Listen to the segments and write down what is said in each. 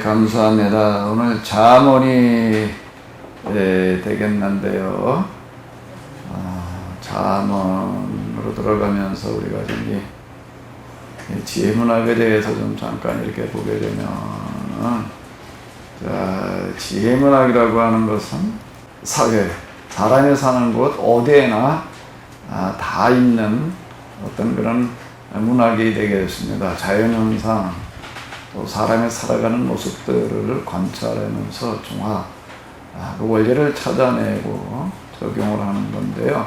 감사합니다. 오늘 잠언이 되겠는데요. 잠언으로 들어가면서 우리가 좀 이 지혜문학에 대해서 좀 잠깐 이렇게 보게 되면, 지혜문학이라고 하는 것은 사람이 사는 곳 어디에나 다 있는 어떤 그런 문학이 되겠습니다. 자연현상, 또 사람이 살아가는 모습들을 관찰하면서 종합, 그 원리를 찾아내고 적용을 하는 건데요.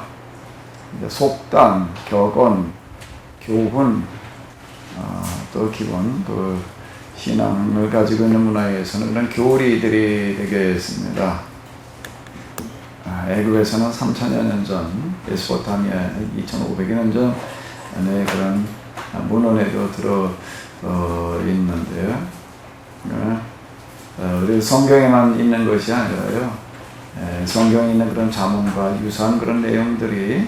이제 속담, 격언, 교훈, 또 기본, 또 신앙을 가지고 있는 문화에서는 그런 교리들이 되겠습니다. 애굽에서는 3000여 년 전, 메소포타미아 2500여 년 전에 그런 문헌에도 들어 있는데요. 우리 성경에만 있는 것이 아니라요. 성경에 있는 그런 잠언과 유사한 그런 내용들이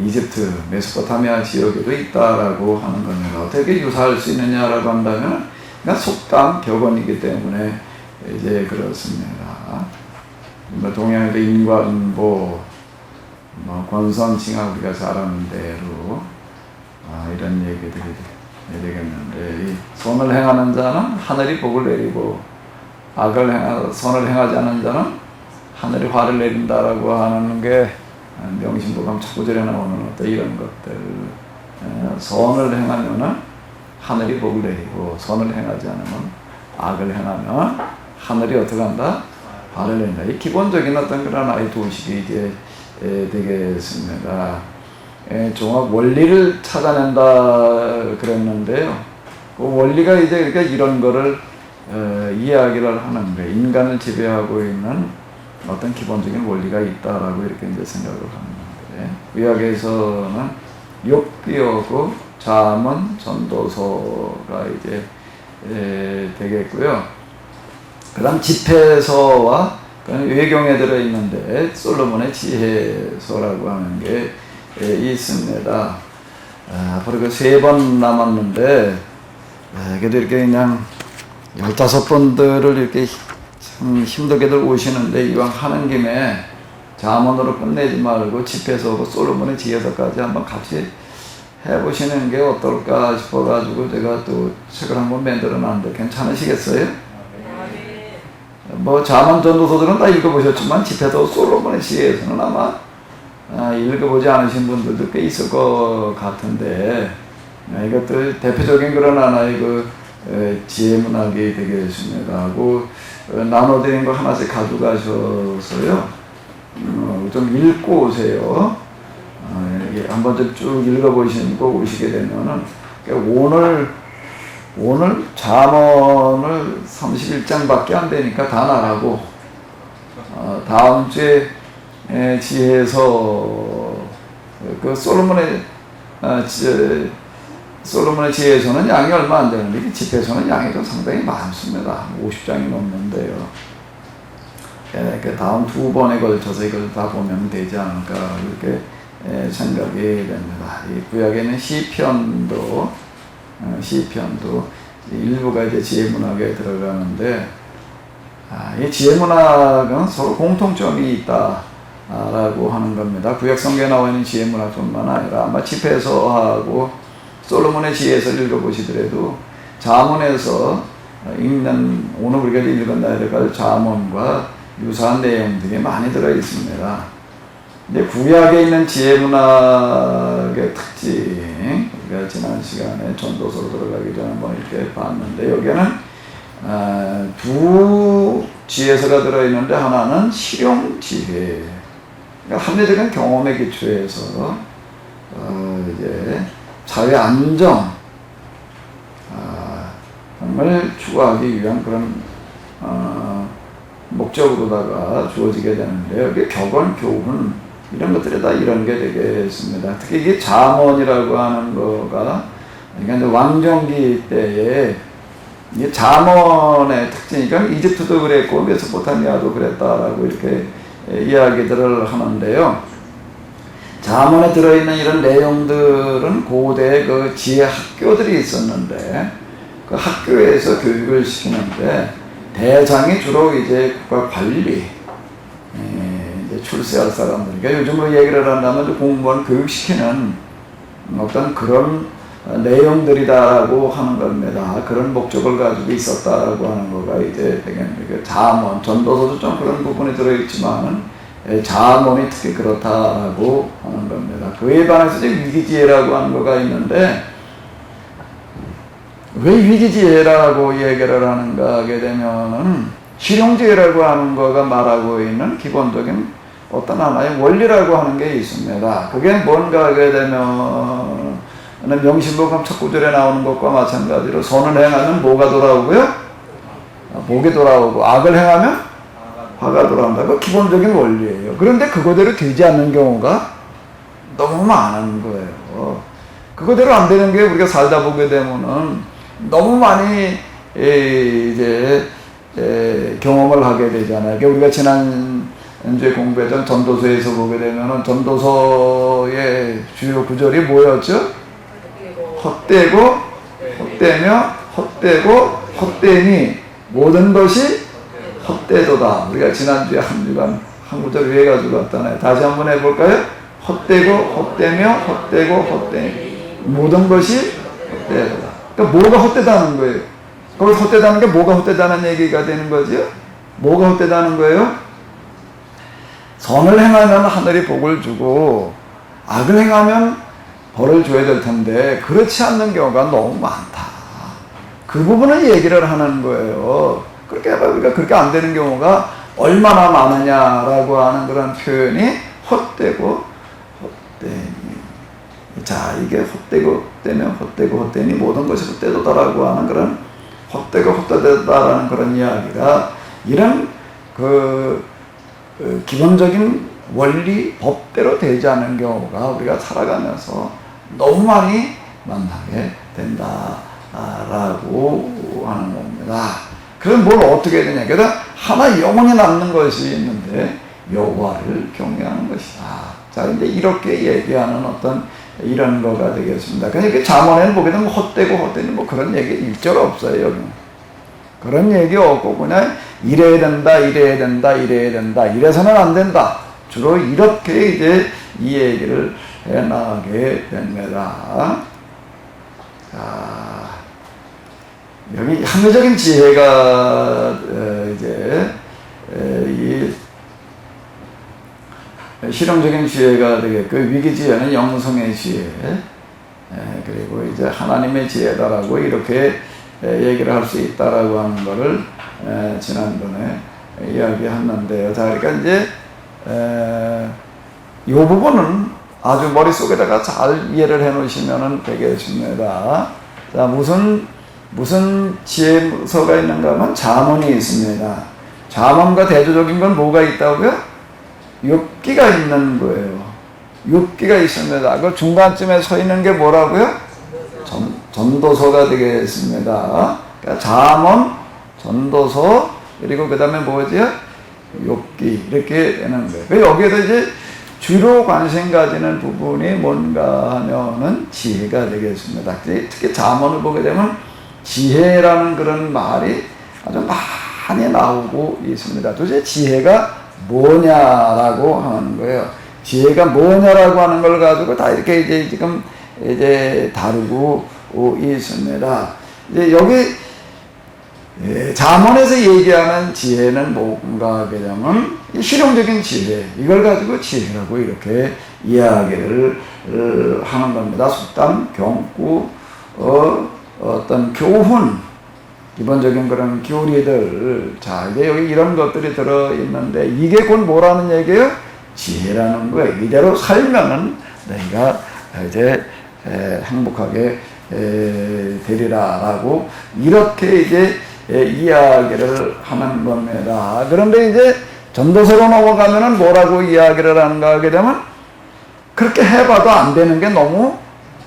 이집트, 메소포타미아 지역에도 있다라고 하는 겁니다. 어떻게 유사할 수 있느냐라고 한다면, 그러니까 속담, 격언이기 때문에 이제 그렇습니다. 동양에도 인과응보, 권선징악 우리가 잘 아는 대로 이런 얘기들이 되겠는데, 이 선을 행하는 자는 하늘이 복을 내리고 선을 행하지 않는 자는 하늘이 화를 내린다라고 하는 게 명심보감 차고절에 나오는 어떤 이런 것들. 선을 행하면은 하늘이 복을 내리고, 선을 행하지 않으면, 악을 행하면 하늘이 어떻게 한다? 화를 낸다. 이 기본적인 어떤 그런 아이 도식이 이제 되겠습니다. 종합 원리를 찾아낸다 그랬는데요. 그 원리가 이제 그러니까 이런 거를 이야기를 하는 거예요. 인간을 지배하고 있는 어떤 기본적인 원리가 있다라고 이렇게 이제 생각을 하는 건데, 구약에서는 욥기하고 잠언, 전도서가 이제 되겠고요. 그다음 집회서와 외경에 들어 있는데 솔로몬의 지혜서라고 하는 게 있습니다. 앞으로 그 3번 남았는데, 그래도 이렇게 그냥 15번들을 이렇게 참 힘들게들 오시는데, 이왕 하는 김에 잠언으로 끝내지 말고 집회서고 솔로몬의 지혜서까지 한번 같이 해보시는 게 어떨까 싶어가지고 제가 또 책을 한번 만들어 놨는데 괜찮으시겠어요? 잠언, 전도서들은 다 읽어보셨지만 집회서 솔로몬의 지혜서는 아마 읽어보지 않으신 분들도 꽤 있을 것 같은데, 이것도 대표적인 그런 하나의 지혜문학이 되겠습니다 하고 나눠드린 거 하나씩 가져가셔서요, 좀 읽고 오세요. 한번 좀 쭉 읽어보시고 오시게 되면은, 오늘 잠언을 31장밖에 안 되니까 다 나가고, 다음 주에 지혜서, 솔로몬의 지혜서는 양이 얼마 안 되는데, 집회서는 양이 좀 상당히 많습니다. 50장이 넘는데요. 그 다음 2번에 걸쳐서 이걸 다 보면 되지 않을까, 이렇게 생각이 됩니다. 이 구약에는 시편도 일부가 이제 지혜문학에 들어가는데, 이 지혜문학은 서로 공통점이 있다라고 하는 겁니다. 구약 성경에 나와 있는 지혜문학뿐만 아니라 아마 집회서하고 솔로몬의 지혜서를 읽어보시더라도 잠언에서 읽는, 오늘 우리가 읽었나 할 잠언과 유사한 내용들이 많이 들어 있습니다. 근데 구약에 있는 지혜문학의 특징, 우리가 지난 시간에 전도서로 들어가기 전에 한번 이렇게 봤는데, 여기에는 두 지혜서가 들어있는데, 하나는 실용 지혜, 그러니까 합리적인 경험에 기초해서 이제 사회 안정, 정말 추구하기 위한 그런 목적으로다가 주어지게 되는데요. 이게 격언, 교훈, 이런 것들이 다 이런 게 되겠습니다. 특히 이게 잠언이라고 하는 거가, 그러니까 왕정기 때에 이게 잠언의 특징이니까 이집트도 그랬고 메소포타미아도 그랬다라고 이렇게 이야기들을 하는데요. 잠언에 들어있는 이런 내용들은 고대 그 지혜 학교들이 있었는데, 그 학교에서 교육을 시키는데 대장이 주로 이제 국가 관리, 이제 출세할 사람들. 그러니까 요즘으로 얘기를 한다면 공무원 교육시키는 어떤 그런 내용들이다라고 하는 겁니다. 그런 목적을 가지고 있었다라고 하는 거가 이제 되겠는데, 자문, 전도서도 좀 그런 부분이 들어있지만은 자문이 특히 그렇다라고 하는 겁니다. 그에 반해서 이제 위기지혜라고 하는 거가 있는데, 왜 위기지혜라고 얘기를 하는가 하게 되면은 실용지혜라고 하는 거가 말하고 있는 기본적인 어떤 하나의 원리라고 하는 게 있습니다. 그게 뭔가 하게 되면 명심보감 첫 구절에 나오는 것과 마찬가지로 선을 행하면 뭐가 돌아오고요? 복이 돌아오고, 악을 행하면 화가 돌아온다. 그 기본적인 원리예요. 그런데 그거대로 되지 않는 경우가 너무 많은 거예요. 그거대로 안 되는 게 우리가 살다 보게 되면은 너무 많이 이제 경험을 하게 되잖아요. 그러니까 우리가 지난주에 공부했던 전도서에서 보게 되면은 전도서의 주요 구절이 뭐였죠? 헛되고 헛되며 헛되고 헛되니 모든 것이 헛되도다. 우리가 지난주에 한 주간 한 구절 위에 가지고 왔잖아요. 다시 한번 해볼까요? 헛되고 헛되며 헛되고 헛되니 모든 것이 헛되도다. 그러니까 뭐가 헛되다는 거예요? 거기 헛되다는 게 뭐가 헛되다는 얘기가 되는 거죠? 뭐가 헛되다는 거예요? 선을 행하면 하늘이 복을 주고 악을 행하면 벌을 줘야 될 텐데 그렇지 않는 경우가 너무 많다. 그 부분을 얘기를 하는 거예요. 그렇게 우리가 그렇게 안 되는 경우가 얼마나 많으냐라고 하는 그런 표현이 헛되고 헛되니. 자, 이게 헛되고 헛되면 헛되고 헛되니 모든 것이 헛되도다라고 하는 그런 헛되고 헛되다라는 그런 이야기가 이런 기본적인 원리 법대로 되지 않는 경우가 우리가 살아가면서 너무 많이 만나게 된다라고 하는 겁니다. 그럼 뭘 어떻게 해야 되냐? 그래서 하나 영원히 남는 것이 있는데 여호와를 경외하는 것이다. 자, 이제 이렇게 얘기하는 어떤 이런 거가 되겠습니다. 그러니까 잠언에는 보게 되면 헛되고 헛되니 뭐 그런 얘기 일절 없어요. 여기 그런 얘기 없고 그냥 이래야 된다, 이래야 된다, 이래야 된다, 이래서는 안 된다. 주로 이렇게 이제 이 얘기를 해 나가게 됩니다. 자, 여기 합리적인 지혜가 이제 이 실용적인 지혜가 되겠고, 위기지혜는 영성의 지혜, 그리고 이제 하나님의 지혜다라고 이렇게 얘기를 할 수 있다라고 하는 거를 지난번에 이야기했는데요. 자, 그러니까 이제 이 부분은 아주 머릿속에다가 잘 이해를 해 놓으시면 되겠습니다. 자, 무슨 지혜서가 있는가 하면 잠언이 있습니다. 잠언과 대조적인 건 뭐가 있다고요? 욥기가 있는 거예요. 욥기가 있습니다. 그 중간쯤에 서 있는 게 뭐라고요? 전도서가 되겠습니다. 그러니까 잠언, 전도서, 그리고 그 다음에 뭐죠? 욥기, 이렇게 되는 거예요. 여기에도 이제 주로 관심 가지는 부분이 뭔가 하면은 지혜가 되겠습니다. 특히 잠언을 보게 되면 지혜라는 그런 말이 아주 많이 나오고 있습니다. 도대체 지혜가 뭐냐라고 하는 거예요. 지혜가 뭐냐라고 하는 걸 가지고 다 이렇게 이제 지금 이제 다루고 있습니다. 이제 여기 잠언에서 얘기하는 지혜는 뭔가 하게 되면 실용적인 지혜, 이걸 가지고 지혜라고 이렇게 이야기를 하는 겁니다. 속담, 경구, 어떤 교훈, 기본적인 그런 교리들. 자, 이제 여기 이런 것들이 들어있는데 이게 곧 뭐라는 얘기예요? 지혜라는 거예요. 이대로 살면은 내가 이제 행복하게 되리라라고 이렇게 이제 이야기를 하는 겁니다. 그런데 이제 전도서로 넘어가면은 뭐라고 이야기를 하는가 하게 되면 그렇게 해봐도 안 되는 게 너무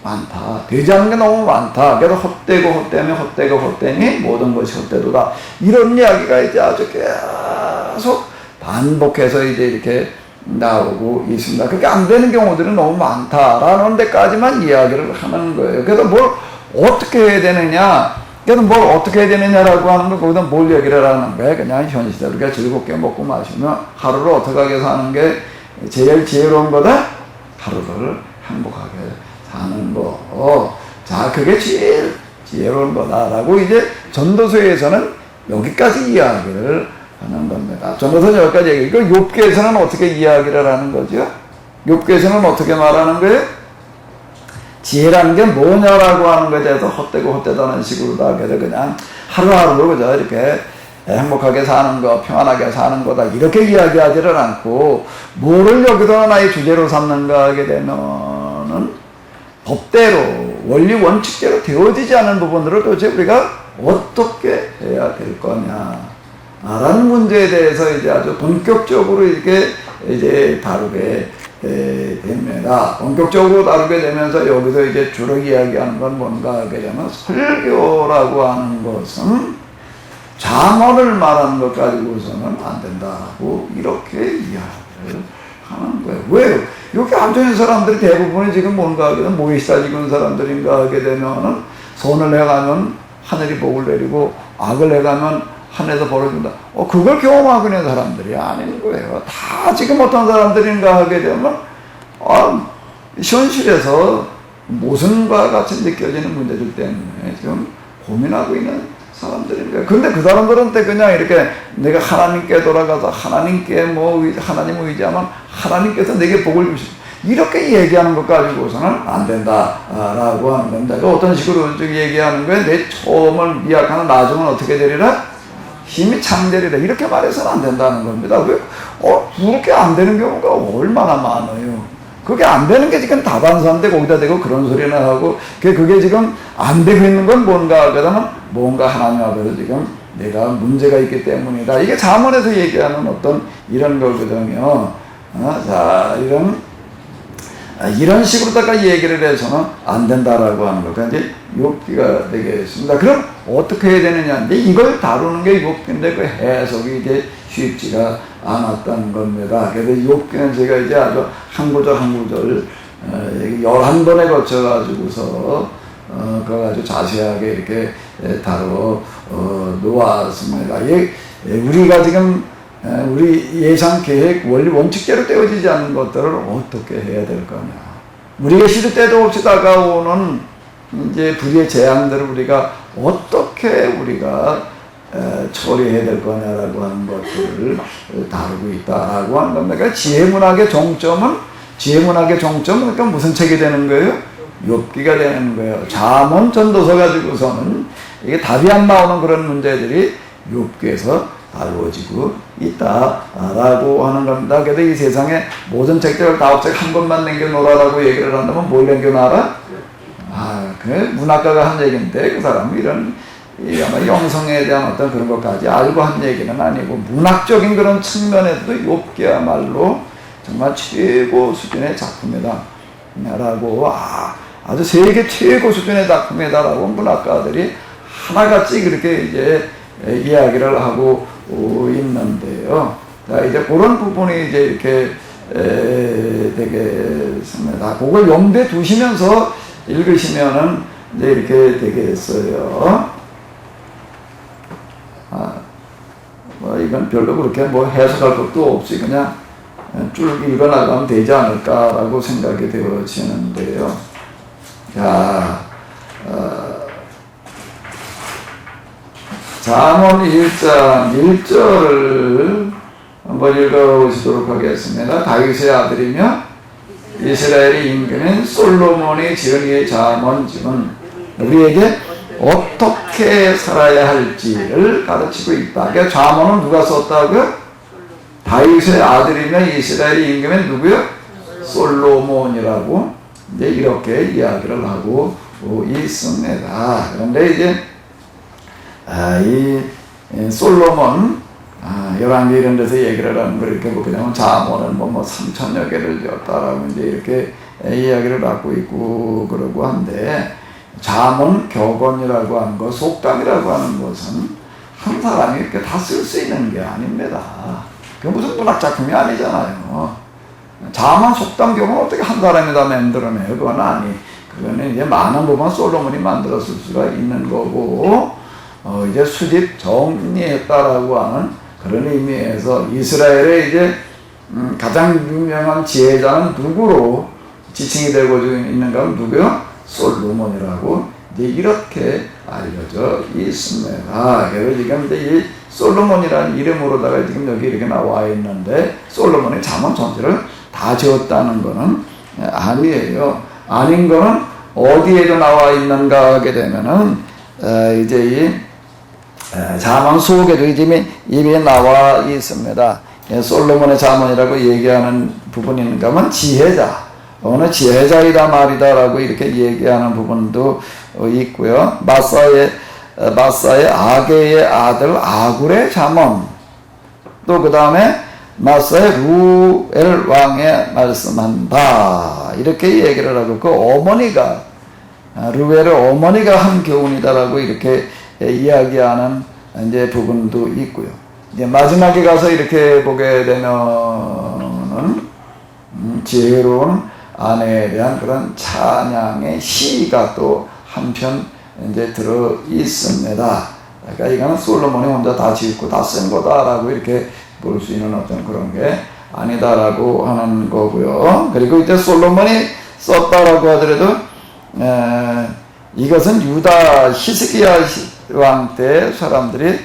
많다. 되지 않는 게 너무 많다. 그래서 헛되고 헛되며 헛되고 헛되니 모든 것이 헛되도다. 이런 이야기가 이제 아주 계속 반복해서 이제 이렇게 나오고 있습니다. 그렇게 안 되는 경우들은 너무 많다라는 데까지만 이야기를 하는 거예요. 그래서 뭘 어떻게 해야 되느냐 그래서 뭘 어떻게 해야 되느냐라고 하는 거, 거기다 뭘 얘기를 하는 거야. 그냥 현 시대 우리가 즐겁게 먹고 마시며 하루를 어떻게 하게 사는 게 제일 지혜로운 거다? 하루를 행복하게 사는 거. 자, 그게 제일 지혜로운 거다라고 이제 전도서에서는 여기까지 이야기를 하는 겁니다. 전도서는 여기까지 얘기하고, 욥기에서는 어떻게 이야기를 하는 거죠? 욥기에서는 어떻게 말하는 거예요? 지혜라는 게 뭐냐라고 하는 것에 대해서 헛되고 헛되다는 식으로 다 그냥 하루하루 그저 이렇게 행복하게 사는 거, 평안하게 사는 거다 이렇게 이야기하지를 않고, 뭐를 여기서 하나의 주제로 삼는가 하게 되면은 법대로 원리 원칙대로 되어지지 않은 부분들을 도대체 우리가 어떻게 해야 될 거냐 라는 문제에 대해서 이제 아주 본격적으로 이렇게 이제 다루게 됩니다. 본격적으로 다루게 되면서 여기서 이제 주로 이야기하는 건 뭔가 하게 되면, 설교라고 하는 것은 잠언을 말하는 것 가지고서는 안 된다고 이렇게 이야기를 하는 거예요. 왜요? 이렇게 앉아있는 사람들이 대부분이 지금 뭔가 하게 되면 모이시 따지고 있는 사람들인가 하게 되면은, 선을 해가면 하늘이 복을 내리고 악을 해가면 하늘에서 벌어준다. 그걸 경험하고 있는 사람들이 아닌 거예요. 다 지금 어떤 사람들인가 하게 되면, 현실에서 모순과 같이 느껴지는 문제들 때문에 지금 고민하고 있는 사람들인 거예요. 근데 그 사람들한테 그냥 이렇게 내가 하나님께 돌아가서 하나님께 하나님을 의지하면 하나님께서 내게 복을 주시고, 이렇게 얘기하는 것 가지고서는 안 된다라고 하는 겁니다. 어떤 식으로 얘기하는 거예요? 내 처음을 미약하는 나중은 어떻게 되리라? 힘이 창되리라. 이렇게 말해서는 안 된다는 겁니다. 왜? 그렇게 안 되는 경우가 얼마나 많아요. 그게 안 되는 게 지금 다반사인데 거기다 대고 그런 소리나 하고, 그게 지금 안 되고 있는 건 뭔가 하면 뭔가 하나님 앞에서 지금 내가 문제가 있기 때문이다. 이게 잠언에서 얘기하는 어떤 이런 거거든요. 자, 이런 식으로다가 얘기를 해서는 안 된다라고 하는 거가 이제 욥기가 되겠습니다. 그럼 어떻게 해야 되느냐? 이제 이걸 다루는 게 욥기인데 그 해석이 이제 쉽지가 않았던 겁니다. 그래서 욥기는 제가 이제 아주 한 구절 한 구절 11번에 거쳐가지고서 그걸 아주 자세하게 이렇게 다뤄 놓았습니다. 우리가 지금 우리 예상 계획 원리 원칙대로 떼어지지 않는 것들을 어떻게 해야 될 거냐. 우리가 시도 때도 없이 다가오는 이제 불의의 재앙들을 우리가 어떻게 우리가 처리해야 될 거냐라고 하는 것들을 다루고 있다라고 하는 겁니다. 그러니까 지혜문학의 정점은 그러니까 무슨 책이 되는 거예요? 욥기가 되는 거예요. 잠언 전도서 가지고서는 이게 답이 안 나오는 그런 문제들이 욥기에서 다루어지고 있다라고 하는 겁니다. 그래서 이 세상에 모든 책들을 다 없애고 한 권만 남겨놓으라고 얘기를 한다면 뭘 남겨놔라? 그 문학가가 한 얘기인데, 그 사람은 아마 영성에 대한 어떤 그런 것까지 알고 한 얘기는 아니고, 문학적인 그런 측면에서도 욥기야말로 정말 최고 수준의 작품이다 라고, 아주 세계 최고 수준의 작품이다라고 문학가들이 하나같이 그렇게 이제 이야기를 하고 있는데요. 자, 이제 그런 부분이 이제 이렇게 되겠습니다. 그걸 염두에 두시면서 읽으시면은 이제 이렇게 되겠어요. 이건 별로 그렇게 해석할 것도 없이 그냥 쭉 읽어나가면 되지 않을까라고 생각이 되어지는데요. 자, 잠언 1장 1절을 한번 읽어보시도록 하겠습니다. 다윗의 아들이며 이스라엘의 임금인 솔로몬이 지은 이 잠언집은 우리에게 어떻게 살아야 할지를 가르치고 있다. 그러니까 잠언은 누가 썼다고요? 다윗의 아들이며 이스라엘의 임금인 누구요? 솔로몬이라고 이제 이렇게 이야기를 하고 있습니다. 그런데 이제 이 솔로몬 열왕기 이런 데서 얘기를 하는 걸 이렇게 보게 되면 잠언은 3,000여 개를 지었다라고 이제 이렇게 이야기를 하고 있고 그러고 한데, 잠언 격언이라고 하는 것, 속담이라고 하는 것은 한 사람이 이렇게 다 쓸 수 있는 게 아닙니다. 그 무슨 문학 작품이 아니잖아요. 잠언, 속담, 격언 어떻게 한 사람이 다 만들어내요? 그건 그거는 이제 많은 부분 솔로몬이 만들었을 수가 있는 거고, 이제 수집 정리했다라고 하는 그런 의미에서 이스라엘의 이제 가장 유명한 지혜자는 누구로 지칭이 되고 있는가 하면 누구요? 솔로몬이라고 이제 이렇게 알려져 있습니다. 그래서 지금 이제 이 솔로몬이라는 이름으로다가 지금 여기 이렇게 나와 있는데 솔로몬이 잠언 전체를 다 지었다는 거는 아니에요. 아닌 거는 어디에도 나와 있는가 하게 되면은 이제 이 잠언 속에도 이미 나와 있습니다. 솔로몬의 잠언이라고 얘기하는 부분이 있는가 하면 지혜자, 어느 지혜자이다 말이다라고 이렇게 얘기하는 부분도 있고요. 마사의 아게의 아들 아굴의 잠언, 또 그 다음에 마사의 루엘 왕의 말씀한다 이렇게 얘기를 하고, 그 어머니가 루엘의 어머니가 한 교훈이다라고 이렇게 이야기하는 이제 부분도 있고요. 이제 마지막에 가서 이렇게 보게 되면은 지혜로운 아내에 대한 그런 찬양의 시가 또 한편 이제 들어 있습니다. 그러니까 이거는 솔로몬이 혼자 다 짓고 다 쓴 거다라고 이렇게 볼 수 있는 어떤 그런 게 아니다라고 하는 거고요. 그리고 이제 솔로몬이 썼다라고 하더라도 이것은 유다 히스기야 왕 때 사람들이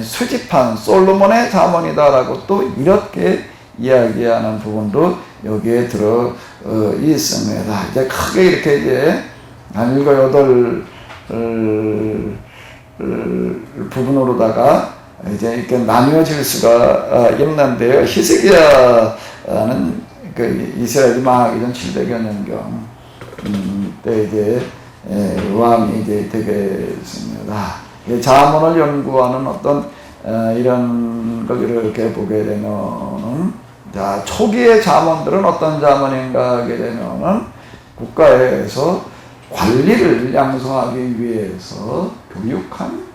수집한 솔로몬의 잠언이다라고 또 이렇게 이야기하는 부분도 여기에 들어 있습니다. 이제 크게 이렇게 이제 한 7, 8 부분으로다가 이제 이렇게 나뉘어질 수가 있는데요. 히스기야는 그 이스라엘이 망하기 전 700여 년경 때 이제 왕이 이제 되겠습니다. 잠언을 연구하는 어떤 이런 걸 이렇게 보게 되면은, 자, 초기의 잠언들은 어떤 잠언인가 하게 되면은 국가에서 관리를 양성하기 위해서 교육한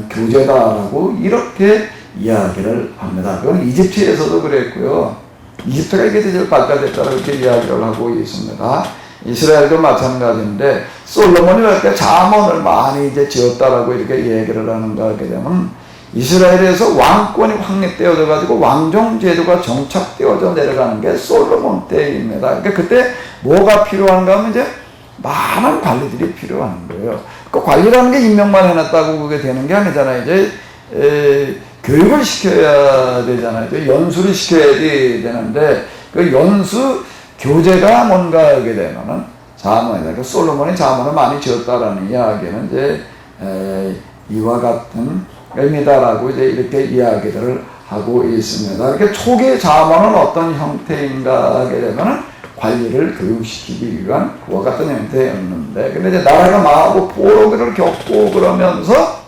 교재다라고 이렇게 이야기를 합니다. 그건 이집트에서도 그랬고요. 이집트가 이게 제일 발달됐다고 이렇게 이야기를 하고 있습니다. 이스라엘도 마찬가지인데, 솔로몬이 이렇게 잠언을 많이 이제 지었다라고 이렇게 얘기를 하는가 하게 되면, 이스라엘에서 왕권이 확립되어져 가지고 왕정 제도가 정착되어져 내려가는 게 솔로몬 때입니다. 그러니까 그때 뭐가 필요한가 하면 이제 많은 관리들이 필요한 거예요. 그 관리라는 게 임명만 해놨다고 그게 되는 게 아니잖아요. 이제 교육을 시켜야 되잖아요. 연수를 시켜야 되는데, 그 연수 교재가 뭔가 하게 되면은 잠언이다. 그 솔로몬이 잠언을 많이 지었다라는 이야기는 이제 이와 같은 의미다라고 이제 이렇게 이야기들을 하고 있습니다. 이렇게 초기 잠언은 어떤 형태인가 하게 되면은 관리를 교육시키기 위한 그와 같은 형태였는데, 근데 이제 나라가 망하고 포로기를 겪고 그러면서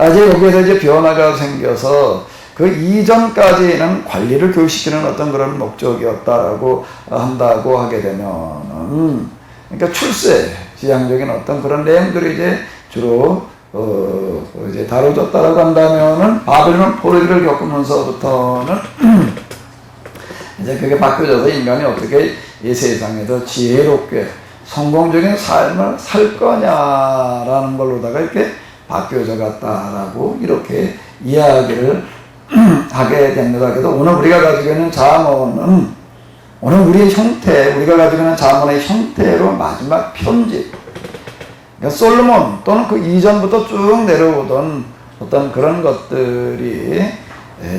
이제 여기에서 이제 변화가 생겨서 그 이전까지는 관리를 교육시키는 어떤 그런 목적이었다라고 한다고 하게 되면은, 그러니까 출세 지향적인 어떤 그런 내용들이 이제 주로 이제 다뤄졌다라고 한다면은 바벨론 포로기를 겪으면서부터는 이제 그게 바뀌어져서 인간이 어떻게 이 세상에서 지혜롭게 성공적인 삶을 살 거냐라는 걸로다가 이렇게 바뀌어져 갔다라고 이렇게 이야기를 하게 됩니다. 그래서 오늘 우리가 가지고 있는 잠언은, 오늘 우리의 형태, 우리가 가지고 있는 잠언의 형태로 마지막 편집, 그러니까 솔로몬 또는 그 이전부터 쭉 내려오던 어떤 그런 것들이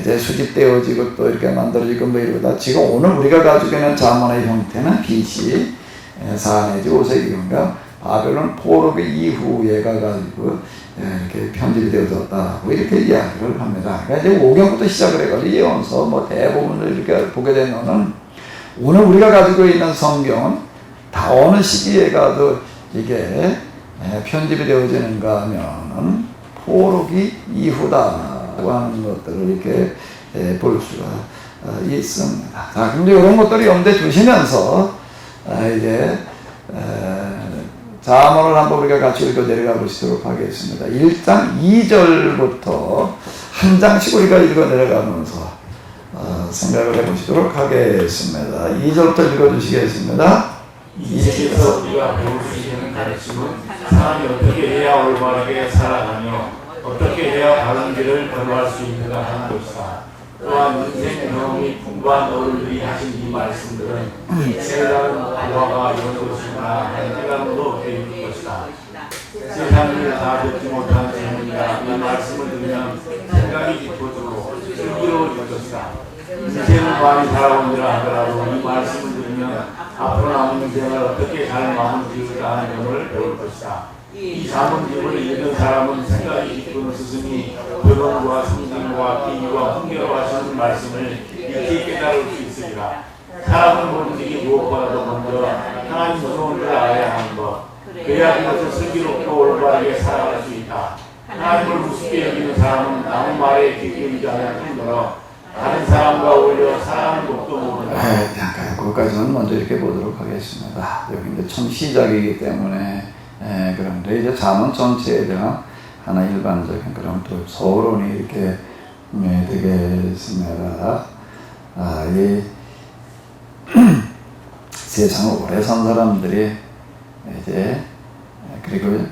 이제 수집되어지고 또 이렇게 만들어지고 뭐 이러다 지금 오늘 우리가 가지고 있는 잠언의 형태는 BC 4 내지 5세기인가 바벨론 포로기 이후에 가가지고 이렇게 편집이 되어졌다고 이렇게 이야기를 합니다. 그러니까 이제 5경부터 시작을 해가지고 예언서 뭐 대부분을 이렇게 보게 되면은 오늘 우리가 가지고 있는 성경은 다 어느 시기에 가도 이게 편집이 되어지는가 하면은 포로기 이후다라고 하는 것들을 이렇게 볼 수가 있습니다. 자, 근데 이런 것들을 염두에 두시면서 이제 잠언을 한번 우리가 같이 읽어 내려가 보시도록 하겠습니다. 1장 2절부터 한 장씩 우리가 읽어 내려가면서 생각을 해 보시도록 하겠습니다. 2절부터 읽어 주시겠습니다. 이 책에서 우리가 배울 수 있는 가르침은 사람이 어떻게 해야 올바르게 살아가며 어떻게 해야 바른 길을 걸어갈 수 있는가 하는 것이다. 또한 인생 경험이 풍부한 어른들이 하신 이 말씀들은 세상은 고아가 이런 것이구나 하는 깨달음도 얻게 될 것이다. 세상을 다 듣지 못한 젊은이가 이 말씀을 들으면 생각이 깊어지고 슬기로워질 것이다. 인생을 많이 살아온이라 하더라도 이 말씀을 들으면 앞으로 남은 인생을 어떻게 잘 마음을 지을까 하는 점을 배울 것이다. 이 자문집을 읽은 사람은 생각이 깊은 스승이 교훈과 성진과 비유와 훈계로 하시는 말씀을 깊이 깨달을 수 있으리라. 사람을 보는 일이 무엇보다도 먼저 하나님 무서운 줄 알아야 하는 것. 그래야 그것을 슬기롭고 올바르게 살아갈 수 있다. 하나님을 우습게 여기는 사람은 아무 말에 귀 기울이지 않을 뿐더러 다른 사람과 어울려 사랑하는 것도 모른다. 잠깐 거기까지는 먼저 이렇게 보도록 하겠습니다. 여기 이제 처음 시작이기 때문에 그런데 이제 잠언 전체에 대한 하나 일반적인 그런 또 서론이 이렇게 되겠습니다. 이 세상을 오래 산 사람들이 이제 그리고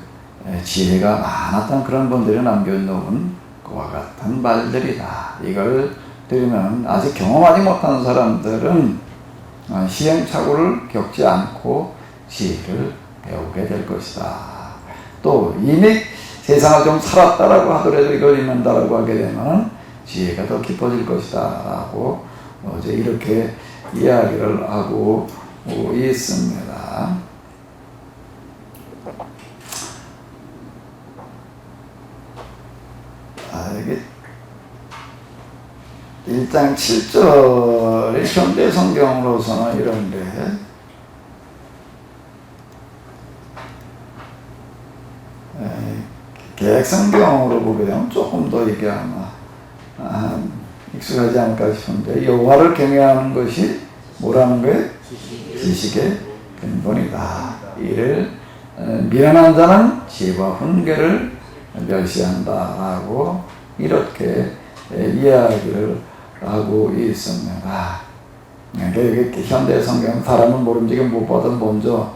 지혜가 많았던 그런 분들이 남겨놓은 그와 같은 말들이다. 이걸 들으면 아직 경험하지 못한 사람들은 시행착오를 겪지 않고 지혜를 배우게 될 것이다. 또 이미 세상을 좀 살았다라고 하더라도 이걸 읽는다라고 하게 되면 지혜가 더 깊어질 것이다 라고 이제 이렇게 이야기를 하고 있습니다. 이게 1장 7절의 현대 성경으로서는 이런데 개혁성경으로 보게 되면 조금 더 이게 아마 익숙하지 않을까 싶은데 여호와를 경외하는 것이 뭐라는 거예요? 지식의 근본이다. 이를 미련한 자는 지혜와 훈계를 멸시한다라고 이렇게 이야기를 하고 있습니다. 여기 현대 성경 사람은 모름지기 무엇보다 먼저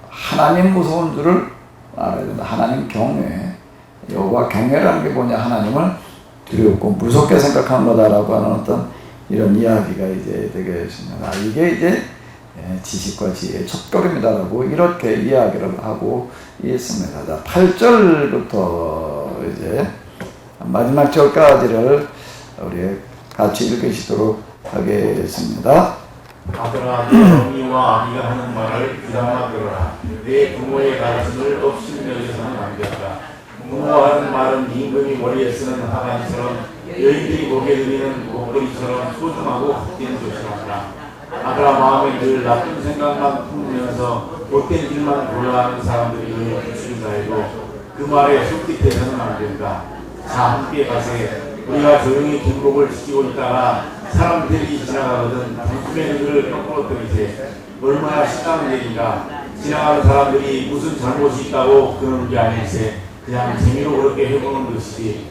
하나님 무서운 줄을 알아야 된다. 하나님 경외, 여호와 경외라는 게 뭐냐? 하나님을 두렵고 무섭게 생각하는 거다라고 하는 어떤 이런 이야기가 이제 되겠습니다. 이게 이제 지식과 지혜의 척결입니다라고 이렇게 이야기를 하고 있습니다. 자, 8절부터 이제 마지막 절까지를 우리 같이 읽으시도록 하겠습니다. 아들아, 네 어미와 아비가 하는 말을 귀담아 들어라. 내 부모의 가르침을 없이 여기서는 안 된다. 부모가 하는 말은 임금이 머리에 쓰는 하관처럼 여인들이 목에 들이는 목걸이처럼 소중하고 헛된 것이란다. 아들아, 마음에 늘 나쁜 생각만 품으면서 못된 일만 골라하는 사람들이 너의 부추긴다 해도 그 말에 속깃해서는 안 된다. 자, 함께 가세. 우리가 조용히 길목을 지키고 있다가 사람들이 지나가거든 단숨에 그들을 거꾸로 들이세. 얼마나 신나는 얘기가. 지나가는 사람들이 무슨 잘못이 있다고 그러는 게 아닐세. 그냥 재미로 그렇게 해보는 것이지.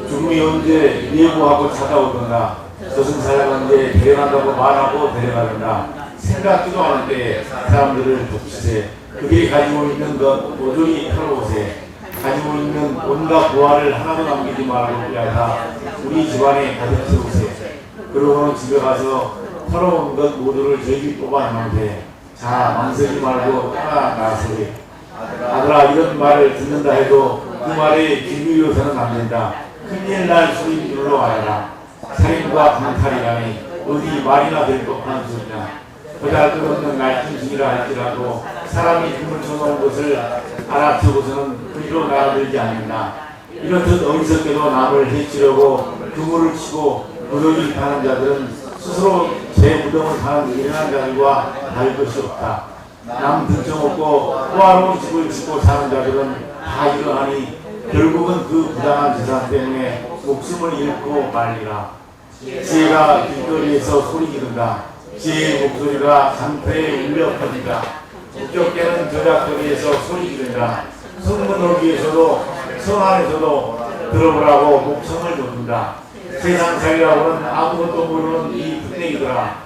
죽음이 언제 예고하고 찾아오던가 저승사자한테 데려간다고 말하고 데려가던가 생각지도 않을 때 사람들을 돕시세. 그들이 가지고 있는 것 모조리 털어오세. 가지고 있는 온갖 보화를 하나도 남기지 말고 빼앗아 우리 집안에 가득 채우세. 그러고는 집에 가서 털어온 것 모두를 저기 뽑아내는데 자, 망설이지 말고 따라 나서리. 아들아, 이런 말을 듣는다 해도 그 말에 귀 기울여서는 안 된다. 큰일 날 소리 눌러와라. 살인과 강탈이라니 어디 말이나 될 법한 소리냐. 보잘것없는 날짐승이라 할지라도 사람이 금을 쳐놓은 것을 알아채고서는 그리로 날아들지 않는다. 이렇듯 어리석게도 남을 해치려고 그물을 치고 무더기를 파는 자들은 스스로 제 무덤을 파는 미련한 자들과 다를 것이 없다. 남 등쳐먹고 호화로운 집을 짓고 사는 자들은 다 이러하니 결국은 그 부당한 재산 때문에 목숨을 잃고 말리라. 지혜가 길거리에서 소리 지른다. 지혜의 목소리가 장터에 울려 퍼진다. 북적대는 저작거리에서 소리 지른다. 성문을 위해서도 성 안에서도 들어보라고 목청을 놓는다. 세상 살이라고는 아무것도 모르는 이 분내기더라.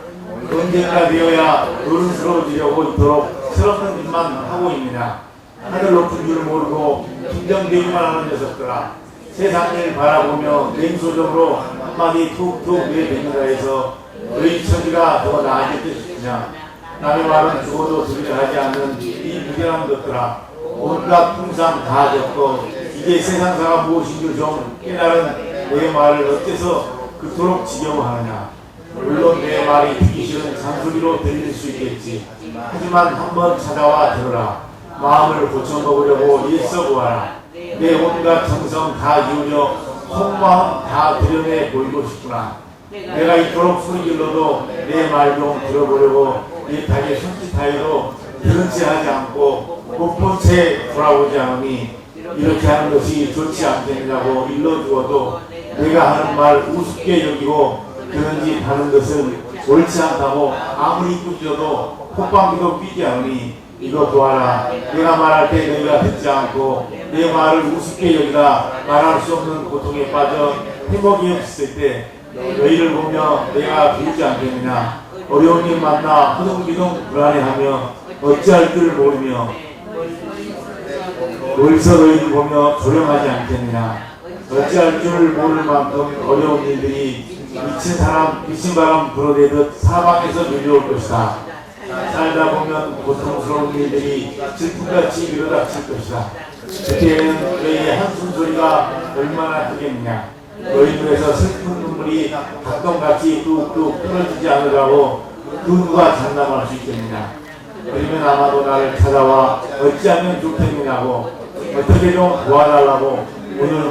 언젠가 되어야 어른스러워지려고 있도록 철없는 짓만 하고 있느냐. 하늘 높은 줄 모르고 긴장되기만 하는 녀석들아. 세상 일 바라보며 냉소적으로 한마디 툭툭 내뱉는다 해서 너희 처지가 더 나아질 것이냐. 남의 말은 죽어도 들으려 하지 않는 이 무결한 것들아. 온갖 풍상 다 겪고 이제 세상사가 무엇인 줄 좀 깨달은 내 말을 어째서 그토록 지겨워하느냐. 물론 내 말이 듣기 싫은 잔소리로 들릴 수 있겠지. 하지만 한번 찾아와 들으라. 마음을 고쳐먹으려고 일써보아라. 내 온갖 정성 다 기울여 속마음 다 드러내 보이고 싶구나. 내가 이토록 소리질러도 내 말 좀 들어보려고 애타게 손짓하여도 들은 채 하지 않고 못 본 채 돌아오지 않으니 이렇게 하는 것이 좋지 않겠느냐고 일러주어도 내가 하는 말 우습게 여기고 그런 짓 하는 것은 옳지 않다고 아무리 꾸짖어도 콧방귀도 뀌지 않으니 이거 보아라. 내가 말할 때 너희가 듣지 않고 내 말을 우습게 여기다 말할 수 없는 고통에 빠져 해먹이 없을 때 너희를 보며 내가 비우지 않겠느냐. 어려운 일 만나 허둥지둥 불안해하며 어찌할 줄 모르며 어디서 너희를 보며 조용하지 않겠느냐. 어찌할 줄 모를 만큼 어려운 일들이 미친 바람 불어대듯 사방에서 밀려올 것이다. 살다 보면 고통스러운 일들이 질풍같이 밀어닥칠 것이다. 그때에는 너희의 한숨 소리가 얼마나 크겠느냐. 너희 눈에서 슬픈 눈물이 닭똥같이 뚝뚝 끊어지지 않으라고 그 누가 장담할 수 있겠느냐. 그러면 아마도 나를 찾아와 어찌하면 좋겠느냐고 어떻게 좀 도와달라고 오늘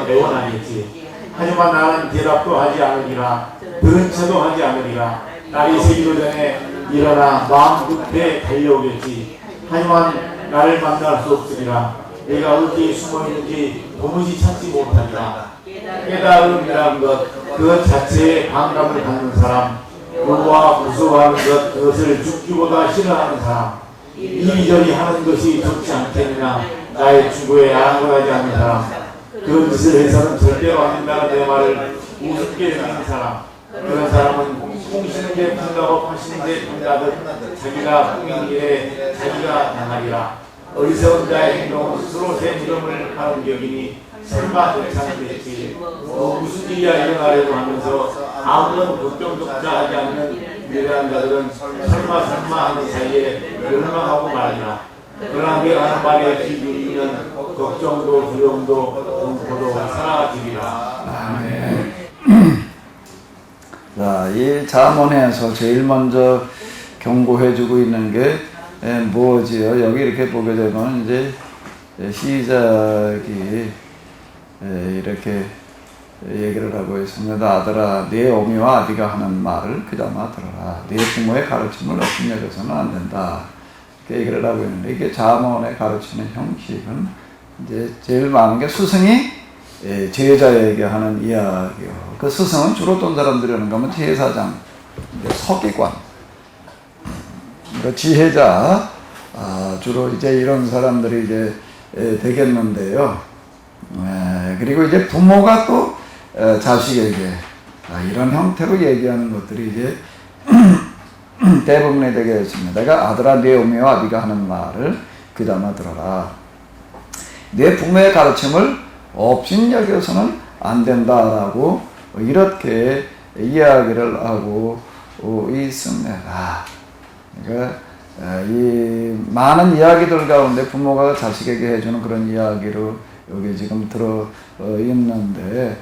애원하겠지. 하지만 나는 대답도 하지 않으리라. 들은 채도 하지 않으리라. 날이 새기도 전에 일어나 마음 급해 달려오겠지. 하지만 나를 만날 수 없으리라. 내가 어디에 숨어있는지 도무지 찾지 못하리라. 깨달음이라는 것, 그 자체에 반감을 갖는 사람, 요구와 무서워하는 것, 그것을 죽기보다 싫어하는 사람, 이리저리 하는 것이 좋지 않겠느냐. 나의 추구에 아랑곳하지 않는 사람, 그런 짓을 해서는 절대로 안 된다는 내 말을 우습게 여기는 사람, 그런 사람은 꽁시는 게 분가고 파시는 게 분가듯 자기가 꾸민 길에 자기가 당하리라. 어리석은 자의 행동은 스스로 새 무덤을 하는 격이니 설마 괜찮겠지. 무슨 일이야 일어나려고 하면서 아무런 걱정조차 하지 않는 미련한 자들은 설마 하는 사이에 멸망하고 말이라. 그러나 내가 하는 말에 귀 기울이면 걱정도 두려움도 공포도 사라지리라. 아멘. 자, 이 잠언에서 제일 먼저 경고해주고 있는 게 무엇이요? 여기 이렇게 보게 되면 이제 시작이 이렇게 얘기를 하고 있습니다. 아들아, 네 어미와 네가 하는 말을 그자마 들어라. 네 부모의 가르침을 없인 여겨서는 안 된다. 이렇게 얘기를 하고 있는데, 이게 잠언에 가르치는 형식은 이제 제일 많은 게 스승이 제자에게 하는 이야기요. 그 스승은 주로 어떤 사람들이 하는 거면 제사장, 서기관, 지혜자, 주로 이제 이런 사람들이 이제 되겠는데요. 그리고 이제 부모가 또 자식에게 이런 형태로 얘기하는 것들이 이제 대부분이 되겠습니다. 그러니까 아들아, 네 어미와 네가 하는 말을 귀담아 들어라. 내 부모의 가르침을 없인 여겨서는 안 된다라고 이렇게 이야기를 하고 있습니다. 그러니까 이 많은 이야기들 가운데 부모가 자식에게 해주는 그런 이야기로 여기 지금 들어 있는데,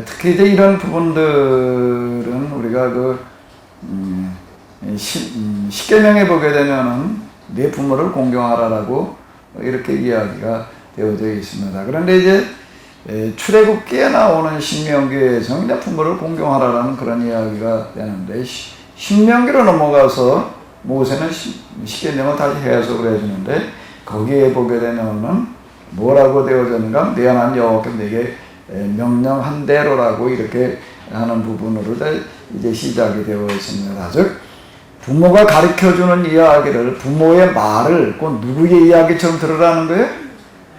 특히 이제 이런 부분들은 우리가 십계명에 보게 되면은 내 부모를 공경하라라고 이렇게 이야기가 되어져 있습니다. 그런데 이제 출애굽기에 나오는 신명기에서 이제 부모를 공경하라라는 그런 이야기가 되는데, 신명기로 넘어가서 모세는 십계명을 다시 해석을 해주는데, 거기에 보게 되면은 뭐라고 되어졌는가? 내 하나님 여호와께서 내게 명령한 대로라고 이렇게 하는 부분으로 이제 시작이 되어 있습니다. 즉, 부모가 가르쳐주는 이야기를, 부모의 말을 꼭 누구의 이야기처럼 들으라는 거예요?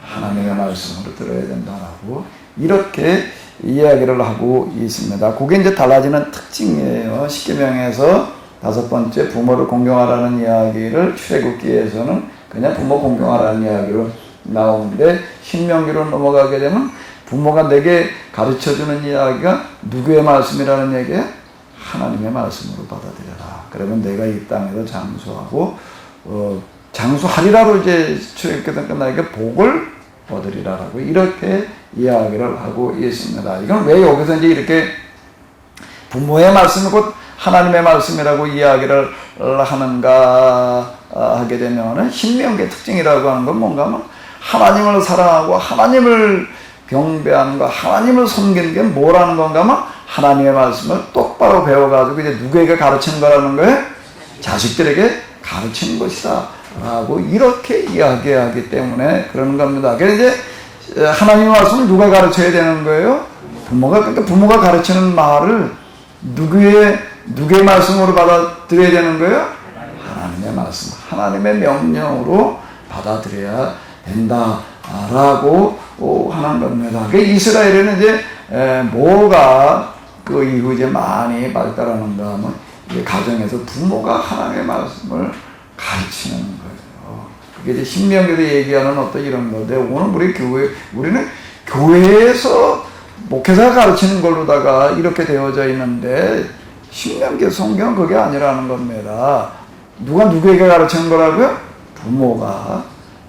하나님의 말씀으로 들어야 된다라고 이렇게 이야기를 하고 있습니다. 그게 이제 달라지는 특징이에요. 십계명에서 다섯 번째 부모를 공경하라는 이야기를 출애굽기에서는 그냥 부모 공경하라는 이야기로 나오는데 신명기로 넘어가게 되면 부모가 내게 가르쳐주는 이야기가 누구의 말씀이라는 얘기야? 하나님의 말씀으로 받아들여라. 그러면 내가 이 땅에서 장수하고 장수하리라로 이제 출애굽기가 끝나니까 복을 얻으리라라고 이렇게 이야기를 하고 있습니다. 이건 왜 여기서 이제 이렇게 부모의 말씀이 곧 하나님의 말씀이라고 이야기를 하는가 하게 되면 신명기의 특징이라고 하는 건 뭔가 하면 하나님을 사랑하고 하나님을 경배하는 거, 하나님을 섬기는 게 뭐라는 건가 하면 하나님의 말씀을 똑바로 배워가지고 이제 누구에게 가르치는 거라는 거예요? 자식들에게 가르치는 것이다 라고 이렇게 이야기하기 때문에 그러는 겁니다. 그래서 이제 하나님의 말씀을 누가 가르쳐야 되는 거예요? 그러니까 부모가 가르치는 말을 누구의 말씀으로 받아들여야 되는 거예요? 하나님의 말씀, 하나님의 명령으로 받아들여야 된다라고 하는 겁니다. 이스라엘에는 이제 뭐가 그 이후 이제 많이 발달하는가 하면 가정에서 부모가 하나님의 말씀을 가르치는 거예요. 그게 이제 신명기도 얘기하는 어떤 이런 건데 오늘 우리는 교회에서 목회자가 가르치는 걸로다가 이렇게 되어져 있는데 신명기 성경은 그게 아니라는 겁니다. 누가 누구에게 가르치는 거라고요? 부모가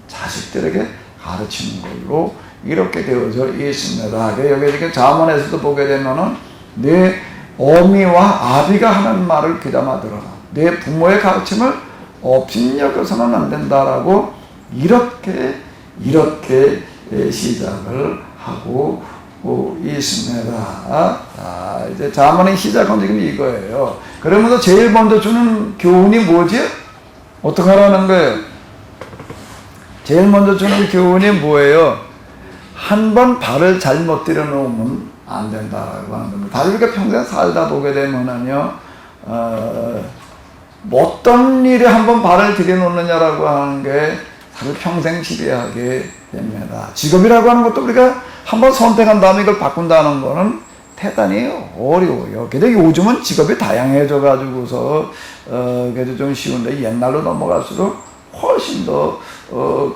자식들에게 가르치는 걸로 이렇게 되어져 있습니다. 여기 이렇게 잠언에서도 보게 되면은 내 어미와 아비가 하는 말을 귀담아 들어라. 내 부모의 가르침을 업신여겨서는 안 된다라고 이렇게 시작을 하고 있습니다. 이제 잠언의 시작은 지금 이거예요. 그러면서 제일 먼저 주는 교훈이 뭐지? 어떻게 하라는 거예요? 제일 먼저 주는 교훈이 뭐예요? 한 번 발을 잘못 들여놓으면 안 된다라고 하는 겁니다. 다시 이렇게 평생 살다 보게 되면은요, 어떤 일에 한 번 발을 들여놓느냐라고 하는 게 사실 평생 지배하게 됩니다. 직업이라고 하는 것도 우리가 한번 선택한 다음에 이걸 바꾼다는 거는 대단히 어려워요. 근데 요즘은 직업이 다양해져 가지고서 그래도 좀 쉬운데 옛날로 넘어갈수록 훨씬 더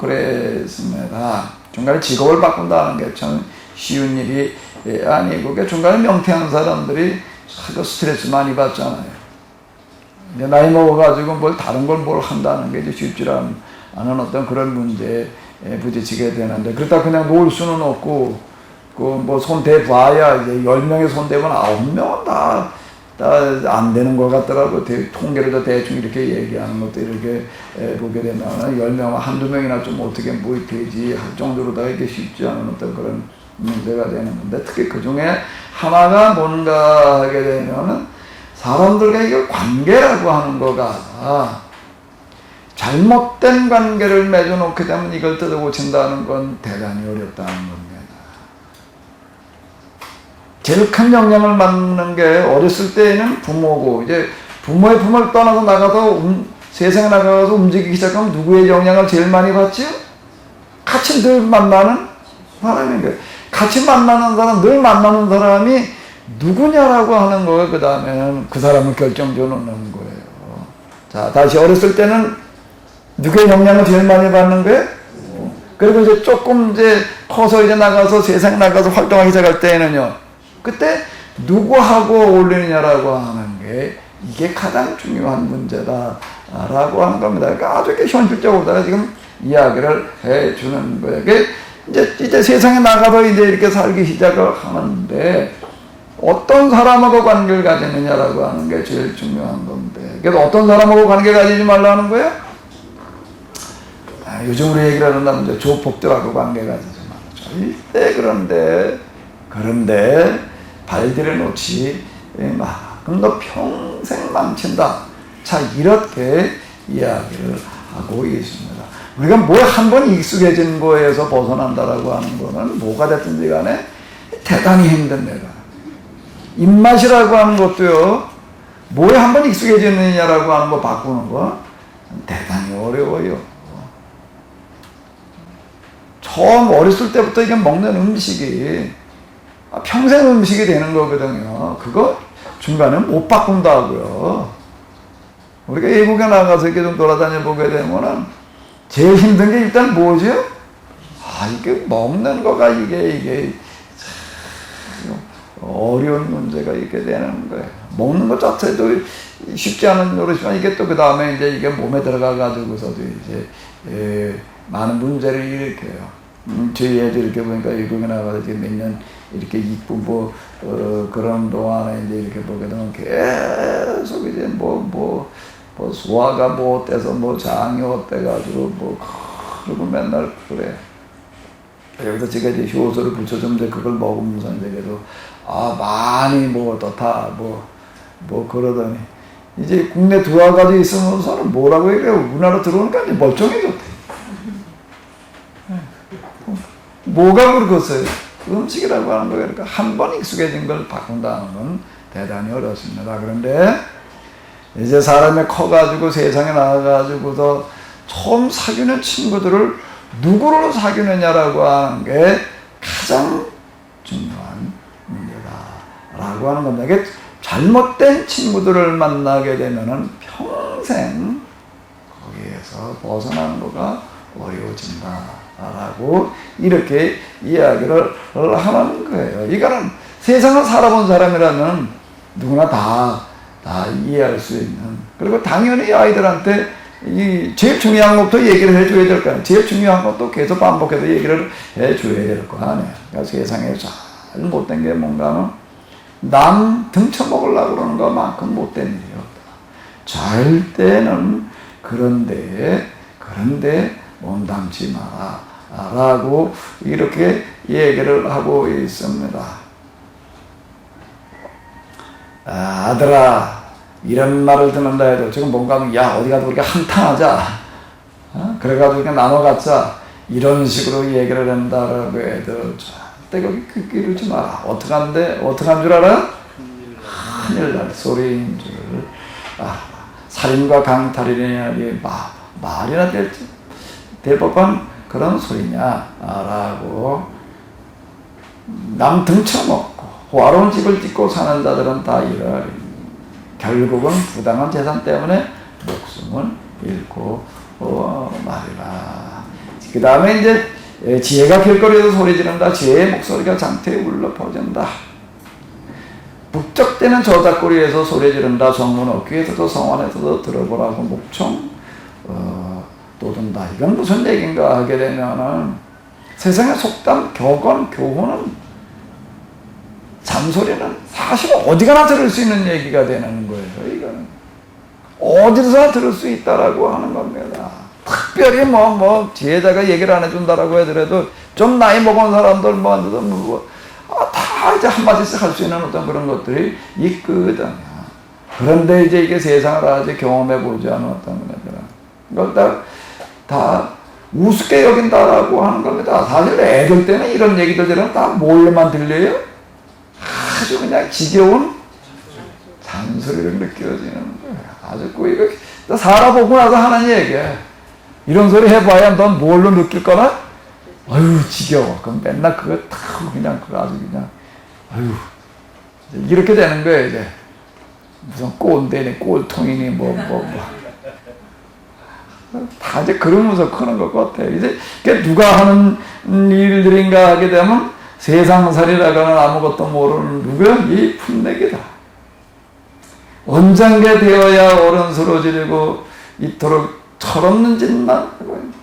그랬습니다. 중간에 직업을 바꾼다는 게 참 쉬운 일이 아니고 중간에 명퇴한 사람들이 스트레스 많이 받잖아요. 이제 나이 먹어가지고 다른 걸 한다는 게 이제 쉽지 않은 어떤 그런 문제에 부딪히게 되는데, 그렇다 그냥 놓을 수는 없고, 손 대봐야 이제 10명의 손 대면 9명은 다 안 되는 것 같더라고. 통계를 대충 이렇게 얘기하는 것도 이렇게 보게 되면 10명, 한두 명이나 좀 어떻게 되지 할 정도로 다 이게 쉽지 않은 어떤 그런 문제가 되는 건데, 특히 그 중에 하나가 뭔가 하게 되면은 사람들과 이걸 관계라고 하는 거가 잘못된 관계를 맺어놓게 되면 이걸 뜯어고친다는 건 대단히 어렵다는 겁니다. 제일 큰 영향을 받는 게 어렸을 때에는 부모고, 이제 부모의 품을 떠나서 나가서 세상에 나가서 움직이기 시작하면 누구의 영향을 제일 많이 받지요? 같이 늘 만나는 사람인 거예요. 같이 만나는 사람, 늘 만나는 사람이 누구냐라고 하는 거예요. 그 다음에는 그 사람을 결정져 놓는 거예요. 자, 다시 어렸을 때는 누구의 영향을 제일 많이 받는 거예요? 그리고 이제 조금 이제 커서 이제 나가서 세상에 나가서 활동하기 시작할 때에는요, 그때 누구하고 어울리느냐라고 하는 게 이게 가장 중요한 문제다라고 하는 겁니다. 그러니까 아주 이렇게 현실적으로 지금 이야기를 해 주는 거예요. 이제 세상에 나가서 이제 이렇게 살기 시작을 하는데 어떤 사람하고 관계를 가지느냐라고 하는 게 제일 중요한 건데, 그래서 어떤 사람하고 관계 가지지 말라는 거예요? 요즘 우리 얘기를 한다면 이제 조폭들하고 관계 가지지 말라. 절대 그런데 발들여 놓지 마. 그럼 너 평생 망친다. 자, 이렇게 이야기를 하고 있습니다. 우리가 뭐 한 번 익숙해진 거에서 벗어난다라고 하는 거는 뭐가 됐든지 간에 대단히 힘듭니다. 입맛이라고 하는 것도요, 뭐에 한 번 익숙해졌느냐라고 하는 거 바꾸는 거 대단히 어려워요. 처음 어렸을 때부터 이게 먹는 음식이 평생 음식이 되는 거거든요. 그거 중간에 못 바꾼다고요. 우리가 외국에 나가서 이렇게 좀 돌아다녀 보게 되면은 제일 힘든 게 일단 뭐죠? 이게 먹는 거가 이게 어려운 문제가 있게 되는 거예요. 먹는 것 자체도 쉽지 않은 노릇이지만 이게 또 그 다음에 이제 이게 몸에 들어가가지고서도 이제 많은 문제를 일으켜요. 저희 애들 이렇게 보니까 외국에 나가서 이제 몇 년 이렇게 있고 그런 동안에 이제 이렇게 보게 되면 계속 이제 뭐 소화가 뭐 어때서 뭐 장이 어때가지고 그러고 맨날 그래. 여기서 제가 이제 효소를 붙여주면 이제 그걸 먹으면서 이제 그래도 많이 뭐 어떻다 뭐 그러더니 이제 국내 들어와가지고 있으면서는 뭐라고 얘기해요. 우리나라 들어오니까 이제 멀쩡해졌대. 뭐가 그렇겠어요? 음식이라고 하는 거예요. 그러니까 한 번 익숙해진 걸 바꾼다는 건 대단히 어렵습니다. 그런데 이제 사람이 커가지고 세상에 나가가지고서 처음 사귀는 친구들을 누구로 사귀느냐라고 하는 게 가장 중요한 문제다라고 하는 겁니다. 이게 잘못된 친구들을 만나게 되면은 평생 거기에서 벗어나는 거가 어려워진다라고 이렇게 이야기를 하는 거예요. 이거는 세상을 살아본 사람이라면 누구나 다 이해할 수 있는. 그리고 당연히 아이들한테 제일 중요한 것부터 얘기를 해줘야 될 거 아니에요. 제일 중요한 것도 계속 반복해서 얘기를 해줘야 될 거 아니에요. 그러니까 세상에 제일 못된 게 뭔가는 남 등쳐먹으려고 그러는 것만큼 못된 일이 없다. 절대는 그런데 몸담지 마라 라고 이렇게 얘기를 하고 있습니다. 아들아, 이런 말을 듣는다 해도 지금 뭔가 어디 가도 우리가 한탕하자, 그래가지고 그냥 나눠 갖자, 이런 식으로 얘기를 한다라고 해도 절대 거기 이러지 마라. 어떡한 줄 알아? 큰일 날 소리인 줄 알아. 살인과 강탈이라니 말이나 될 법한 그런 소리냐라고. 남 등쳐먹고 호화로운 집을 짓고 사는 자들은 다 이러하리. 결국은 부당한 재산 때문에 목숨을 잃고 말이라. 그 다음에 이제 지혜가 길거리에서 소리 지른다. 지혜의 목소리가 장태에 울려 퍼진다. 북적대는 저작거리에서 소리 지른다. 정문 어귀에서도 성원에서도 들어보라고 목청 돋은다. 이건 무슨 얘기인가 하게 되면은 세상의 속담, 격언, 교훈은, 잔소리는 사실 어디가나 들을 수 있는 얘기가 되는 거예요. 이거는 어디서나 들을 수 있다라고 하는 겁니다. 특별히 지혜자가 얘기를 안 해준다라고 하더라도 좀 나이 먹은 사람들 다 이제 한마디씩 할 수 있는 어떤 그런 것들이 있거든요. 그런데 이제 이게 세상을 아직 경험해 보지 않은 어떤 것들은 다 우습게 여긴다라고 하는 겁니다. 사실 애들 때는 이런 얘기들은 다 뭘로만 들려요? 아주 그냥 지겨운 잔소리를 느껴지는 거예요. 아주 이거 살아보고 나서 하는 얘기야. 이런 소리 해봐야 넌 뭘로 느낄 거나? 아유, 지겨워. 그럼 맨날 그거 다 그냥 아주 그냥 이렇게 되는 거예요. 이제 무슨 꼰대니 꼴통이니 다 이제 그러면서 크는 것 같아요. 이제 누가 하는 일들인가 하게 되면 세상살이라고는 아무것도 모르는 누구야? 이 풋내기다. 언장게 되어야 어른스러워지고 이토록 철없는 짓만 하고 있는.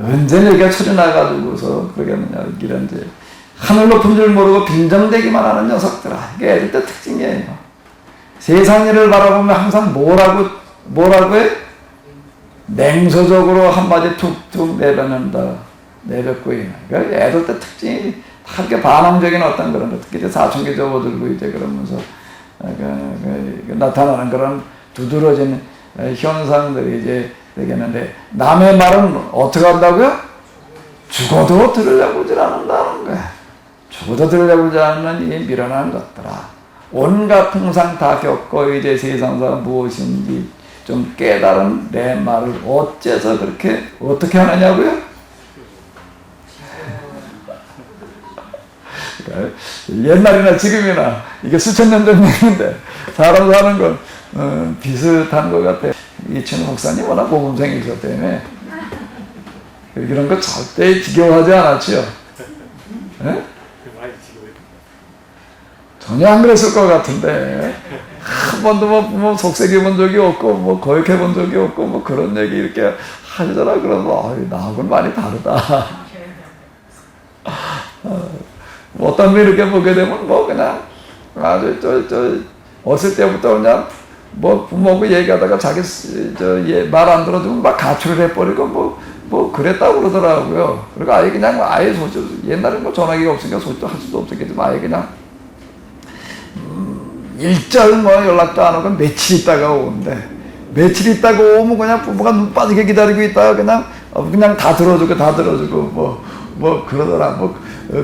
언제 여기가 철이 나가지고서 그러겠느냐. 이런 이제 하늘 높은 줄 모르고 빈정대기만 하는 녀석들아. 이게 애들 때 특징이에요. 세상 일을 바라보면 항상 뭐라고 해? 냉소적으로 한마디 툭툭 내뱉고 있는. 그러니까 애들 때 특징이 다 이렇게 반항적인 어떤 그런 것, 특히 이제 사춘기 접어들고 이제 그러면서 나타나는 그런 두드러진 현상들이 이제 되겠는데, 남의 말은 어떻게 한다고요? 죽어도 들으려고 하지 않는다는 거야. 죽어도 들으려고 하지 않는 이 미련한 것들아. 온갖 풍상 다 겪고 이제 세상사 무엇인지 좀 깨달은 내 말을 어째서 어떻게 하느냐고요? 옛날이나 지금이나 이게 수천 년 전 얘기인데 사람 사는 건 비슷한 것 같아. 이춘우 목사님 워낙 복음생이셨기 때문에 이런 거 절대 지겨워하지 않았지요. 예? 전혀 안 그랬을 것 같은데 한 번도 뭐 속색해 본 적이 없고 뭐 거역해 본 적이 없고 뭐 그런 얘기 이렇게 하시더라. 그러면 나하고는 많이 다르다. 어떤 분 이렇게 보게 되면 뭐 그냥 아주 어렸을 때부터 그냥 뭐 부모하고 얘기하다가 자기 말 안 들어주면 막 가출을 해버리고 뭐 그랬다고 그러더라고요. 그리고 아예 그냥 아예 옛날에 뭐 전화기가 없으니까 소식도 할 수도 없었겠지만 아예 그냥 일절 뭐 연락도 안 오고 며칠 있다가 오는데 며칠 있다가 오면 그냥 부모가 눈 빠지게 기다리고 있다가 그냥 다 들어주고 뭐 그러더라.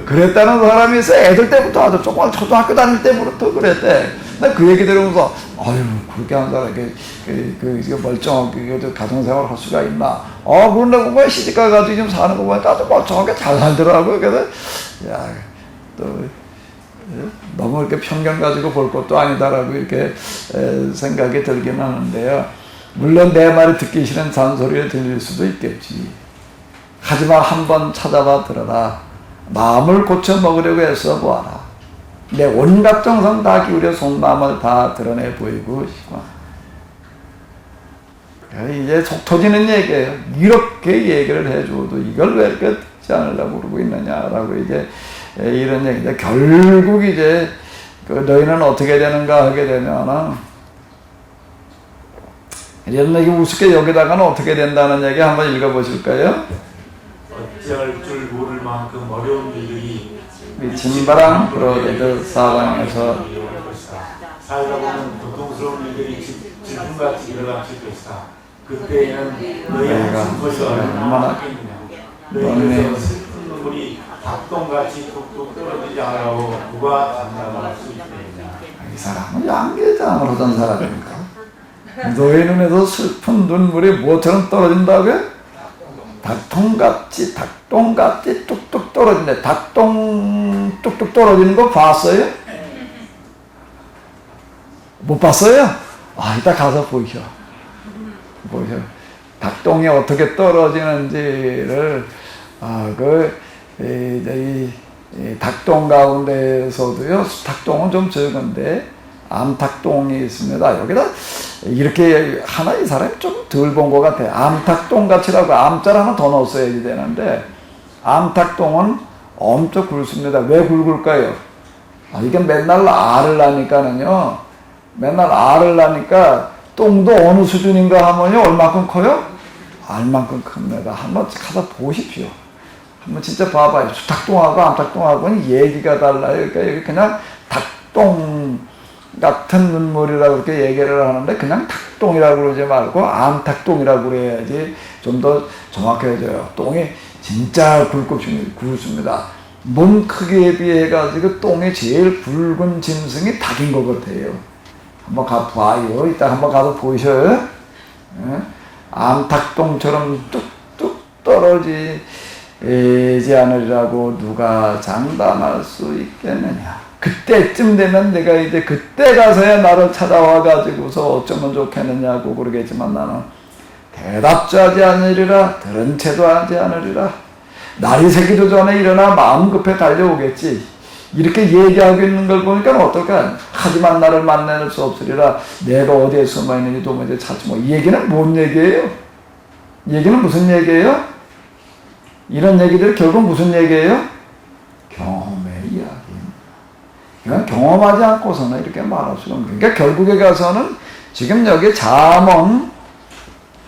그랬다는 사람이 있어. 애들 때부터 아주 조금 초등학교 다닐 때부터 그랬대. 나 그 얘기 들으면서 아유 그렇게 하는 사람 이게 멀쩡하게 가정생활을 할 수가 있나. 그런다고 뭐 시집가 가지고 좀 사는 거 보니까 아주 멀쩡하게 잘 살더라고요. 그래서 야 또 너무 이렇게 편견 가지고 볼 것도 아니다라고 이렇게 생각이 들긴 하는데요. 물론 내 말이 듣기 싫은 잔소리에 들릴 수도 있겠지. 하지만 한번 찾아봐 들어라. 마음을 고쳐 먹으려고 애써 보아라. 내 온갖 정성 다 기울여 속마음을 다 드러내 보이고 싶어. 이제 속 터지는 얘기예요. 이렇게 얘기를 해줘도 이걸 왜 이렇게 듣지 않으려고 그러고 있느냐라고 이제 이런 얘기인데 결국 이제 너희는 어떻게 되는가 하게 되면은 이런 얘기 우습게 여기다가는 어떻게 된다는 얘기 한번 읽어보실까요? 어찌할 줄 모를 만큼 어려운 일들이 미친 바람 불어대듯 사방에서 살다 보면 고통스러운 일들이 질풍같이 일어나실 것이다. 그때에는 너희가 무슨 것이 얼마나 하겠느냐. 너희에서 슬픈 눈물이 닭똥같이 뚝뚝 떨어지지 않으라고 누가 장담할 수 있느냐. 이 사람은 양계장을 하던 사람입니까? 너희 눈에서 슬픈 눈물이 뭐처럼 떨어진다고요? 닭똥같이 뚝뚝 떨어진대. 닭똥 뚝뚝 떨어지는 거 봤어요? 못 봤어요? 이따 가서 보셔. 닭똥이 어떻게 떨어지는지를, 이 닭똥 가운데서도요, 닭똥은 좀 적은데, 암탉똥이 있습니다. 여기다 이렇게 하나 이 사람이 좀 덜 본 것 같아요. 암탉똥같이라고 암자를 하나 더 넣었어야지 되는데 암탉똥은 엄청 굵습니다. 왜 굵을까요? 이게 맨날 알을 낳으니까는요. 맨날 알을 낳으니까 똥도 어느 수준인가 하면요. 얼마큼 커요? 알만큼 큽니다. 한번 가서 보십시오. 한번 진짜 봐봐요. 닭똥하고 암탉똥하고는 얘기가 달라요. 그러니까 여기 그냥 닭똥 같은 눈물이라고 그렇게 얘기를 하는데 그냥 닭똥이라고 그러지 말고 암탉똥이라고 그래야지 좀 더 정확해져요. 똥이 진짜 굵습니다. 몸 크기에 비해 가지고 똥이 제일 굵은 짐승이 닭인 것 같아요. 한번 가봐요. 이따 한번 가서 보셔요. 암탉똥처럼 뚝뚝 떨어지지 않으리라고 누가 장담할 수 있겠느냐. 그때쯤 되면 내가 이제 그때 가서야 나를 찾아와 가지고서 어쩌면 좋겠느냐고 그러겠지만 나는 대답도 하지 않으리라. 들은 채도 하지 않으리라. 날이 새기도 전에 일어나 마음 급해 달려오겠지. 이렇게 얘기하고 있는 걸 보니까 어떨까? 하지만 나를 만날 수 없으리라. 내가 어디에 숨어 있는지 도무지 찾지 못. 이 얘기는 뭔 얘기예요? 이 얘기는 무슨 얘기예요? 이런 얘기들이 결국 무슨 얘기예요? 경험의 이야기. 이건 경험하지 않고서는 이렇게 말할 수가 없는. 그러니까 결국에 가서는 지금 여기 잠언,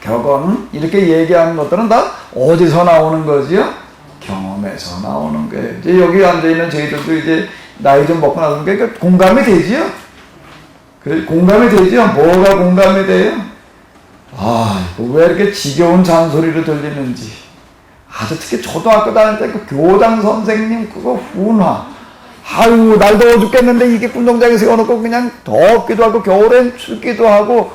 격언 이렇게 얘기하는 것들은 다 어디서 나오는 거지요? 경험에서 나오는 거예요. 이제 여기 앉아있는 저희들도 이제 나이 좀 먹고 나서니까 공감이 되지요? 그래, 공감이 되지요? 뭐가 공감이 돼요? 왜 이렇게 지겨운 잔소리를 들리는지. 아주 특히 초등학교 다닐 때 그 교장 선생님 그거 훈화. 날 더워 죽겠는데 이게 운동장에 세워놓고 그냥 덥기도 하고 겨울엔 춥기도 하고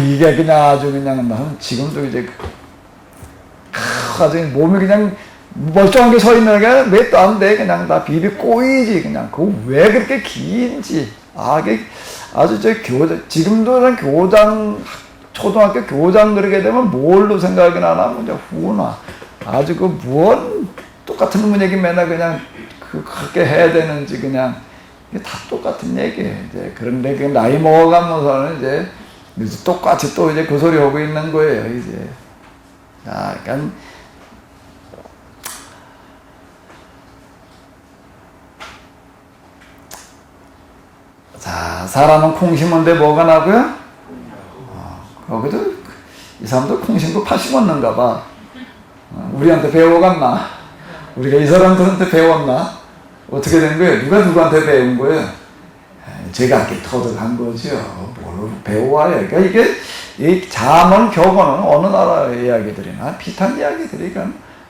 이게 그냥 아주 그냥 나는 지금도 이제 아주 몸이 그냥 멀쩡한 게 서 있는 게 몇도 안 돼. 그냥 다 비비 꼬이지. 그냥 그거 왜 그렇게 긴지. 이게 아주 지금도 교장, 초등학교 교장 그러게 되면 뭘로 생각이 나나? 먼저 후나. 아주 무언 똑같은 문제기 맨날 그냥 그렇게 해야 되는지 그냥 이게 다 똑같은 얘기예요. 이제 그런데 그 나이 먹어가면서는 이제 똑같이 또 이제 그 소리 하고 있는 거예요. 이제. 그러니까 자, 사람은 콩 심은데 뭐가 나고요? 거기도 이 사람도 콩 심고 팥 심었는가 봐. 우리한테 배워갔나? 우리가 이 사람들한테 배웠나? 어떻게 된 거예요? 누가 누구한테 배운 거예요? 제가 이렇게 터득한 거죠. 뭘 배워와요. 그러니까 이게 이 잠언 격언은 어느 나라의 이야기들이나 비슷한 이야기들이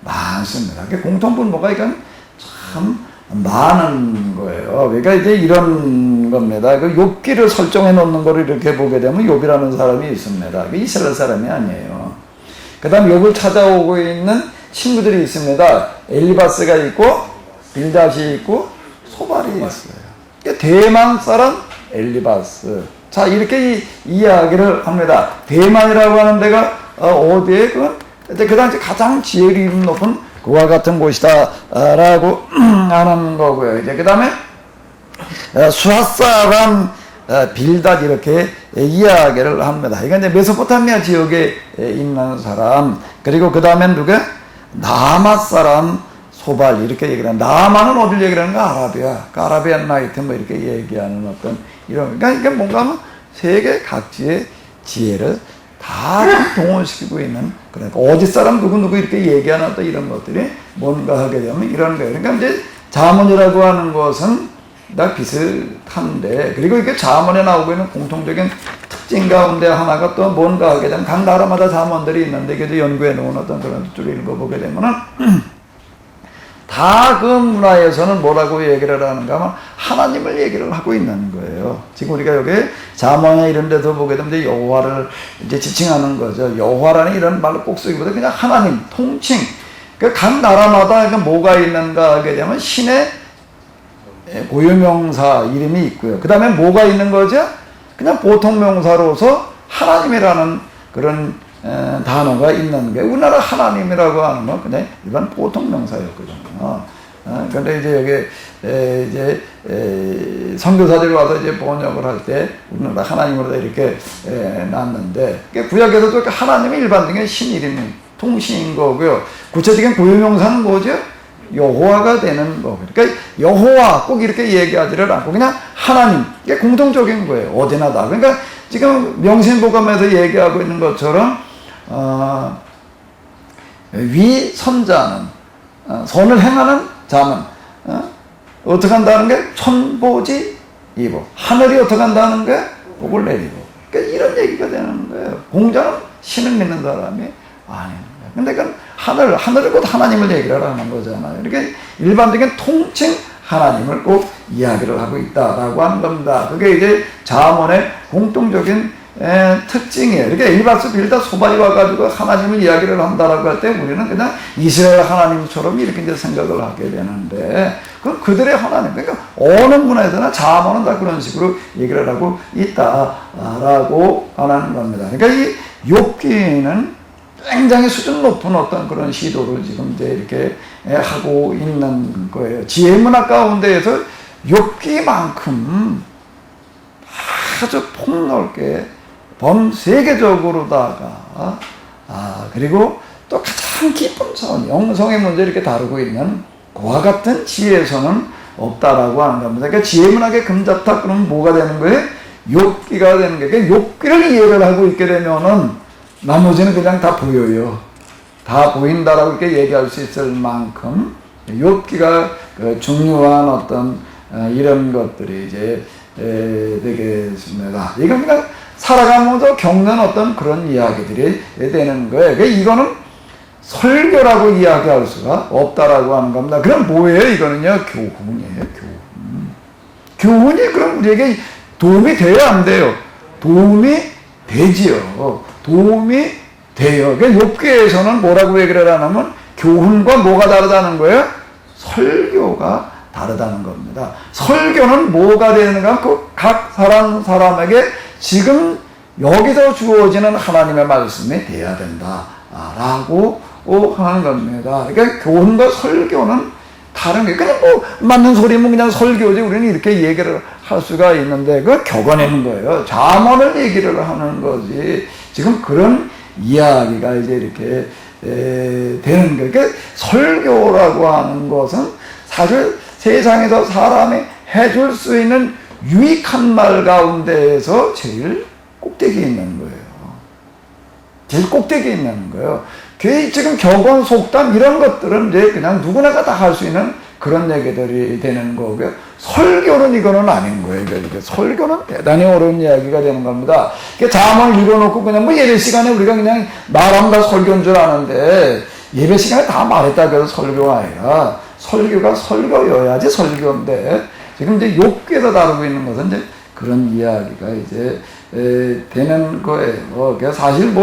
많습니다. 공통분모가 참 많은 거예요. 그러니까 이제 이런 겁니다. 그 욥기를 설정해 놓는 거를 이렇게 보게 되면 욥이라는 사람이 있습니다. 이스라엘 사람이 아니에요. 그 다음 욥을 찾아오고 있는 친구들이 있습니다. 엘리바스가 있고 빌닷이 있고 소발이 있어요. 대만 사람 엘리바스. 자, 이렇게 이야기를 합니다. 대만이라고 하는 데가 어디에 그 당시 가장 지혜를 높은 그와 같은 곳이다 라고 하는 거고요. 이제 그 다음에 수핫사람 빌닷 이렇게 이야기를 합니다. 이건 이제 메소포타미아 지역에 있는 사람. 그리고 그 다음엔 누가? 나맛 사람 소발 이렇게 얘기를 합니다. 나만은 어딜 얘기를 하는가? 아라비아. 아라비안 나이트 뭐 이렇게 얘기하는 어떤 이런. 그러니까 이게 뭔가 하면 세계 각지의 지혜를 다 동원시키고 있는, 그러니까 어디 사람 누구 이렇게 얘기하는 어떤 이런 것들이 뭔가 하게 되면 이런 거예요. 그러니까 이제 잠언이라고 하는 것은 다 비슷한데, 그리고 이게 잠언에 나오고 있는 공통적인 특징 가운데 하나가 또 뭔가 하게 되면 각 나라마다 잠언들이 있는데, 이게 연구해 놓은 어떤 그런 쪽을 읽어보게 되면은 다 그 문화에서는 뭐라고 얘기를 하는가 하면 하나님을 얘기를 하고 있는 거예요. 지금 우리가 여기 잠언에 이런 데서 보게 되면 여호와를 이제 지칭하는 거죠. 여호와라는 이런 말을 꼭 쓰기보다 그냥 하나님, 통칭. 그 각 나라마다 뭐가 있는가 하게 되면 신의 고유명사 이름이 있고요. 그 다음에 뭐가 있는 거죠? 그냥 보통 명사로서 하나님이라는 그런 단어가 있는 게, 우리나라 하나님이라고 하는 건 그냥 일반 보통 명사였거든요. 근데 이제 여기 이제 선교사들이 와서 이제 번역을 할 때 우리나라 하나님으로 이렇게 놨는데, 구약에서도 하나님이 일반적인 신 이름이 통신인 거고요. 구체적인 고유명사는 뭐죠? 여호와가 되는 거. 그러니까 여호와 꼭 이렇게 얘기하지를 않고 그냥 하나님, 이게 공통적인 거예요. 어디나 다. 그러니까 지금 명심보감에서 얘기하고 있는 것처럼 위선자는 선을 행하는 자는 어떻게 한다는 게 천보지 이보, 하늘이 어떻게 한다는 게 복을 내리고, 그러니까 이런 얘기가 되는 거예요. 공자는 신을 믿는 사람이 아닙니다. 근데 그 하늘을 곧 하나님을 얘기를 하는 거잖아요. 이렇게 일반적인 통칭 하나님을 꼭 이야기를 하고 있다라고 하는 겁니다. 그게 이제 잠언의 공통적인 특징이에요. 이렇게 엘리바스 빌닷 소발이 와가지고 하나님을 이야기를 한다라고 할 때 우리는 그냥 이스라엘 하나님처럼 이렇게 이제 생각을 하게 되는데, 그건 그들의 하나님. 그러니까 어느 문화에서나 잠언은 다 그런 식으로 얘기를 하고 있다라고 하는 겁니다. 그러니까 이 욥기는 굉장히 수준 높은 어떤 그런 시도를 지금 이제 이렇게 하고 있는 거예요. 지혜 문화 가운데에서 욥기만큼 아주 폭넓게 범세계적으로다가 그리고 또 가장 깊은 차원, 영성의 문제를 이렇게 다루고 있는 그와 같은 지혜에서는 없다라고 하는 겁니다. 그러니까 지혜 문학의 금자탑, 그러면 뭐가 되는 거예요? 욥기가 되는 거예요. 그러니까 욥기를 이해를 하고 있게 되면은 나머지는 그냥 다 보여요. 다 보인다라고 이렇게 얘기할 수 있을 만큼 욥기가 그 중요한 어떤 이런 것들이 이제 되겠습니다. 이건 그냥 살아가면서 겪는 어떤 그런 이야기들이 되는 거예요. 그러니까 이거는 설교라고 이야기할 수가 없다라고 하는 겁니다. 그럼 뭐예요? 이거는요, 교훈이에요, 교훈. 교훈이 그럼 우리에게 도움이 돼야 안 돼요? 도움이 되지요. 도움이 돼요. 그러니까 욥기에서는 뭐라고 얘기를 하냐면 교훈과 뭐가 다르다는 거예요? 설교가 다르다는 겁니다. 설교는 뭐가 되는가? 각 사람에게 지금 여기서 주어지는 하나님의 말씀이 돼야 된다. 라고 하는 겁니다. 그러니까 교훈과 설교는 다른 게 그냥 뭐 맞는 소리면 그냥 설교지 우리는 이렇게 얘기를 할 수가 있는데 그걸 격언하는 거예요. 자문을 얘기를 하는 거지. 지금 그런 이야기가 이제 이렇게 되는 거예요. 그러니까 설교라고 하는 것은 사실 세상에서 사람이 해줄 수 있는 유익한 말 가운데에서 제일 꼭대기에 있는 거예요. 제일 꼭대기에 있는 거예요. 지금 격언, 속담 이런 것들은 이제 그냥 누구나가 다 할 수 있는 그런 얘기들이 되는 거고요. 설교는 이거는 아닌 거예요. 이게 설교는 대단히 어려운 이야기가 되는 겁니다. 자문을 읽어놓고 그냥 뭐 예배 시간에 우리가 그냥 말하면 다 설교인 줄 아는데 예배 시간에 다 말했다 그래서 설교가 아니라 설교가 설교여야지 설교인데 지금 이제 욥기에서 다루고 있는 것은 이제 그런 이야기가 이제 되는 거예요. 그래서 사실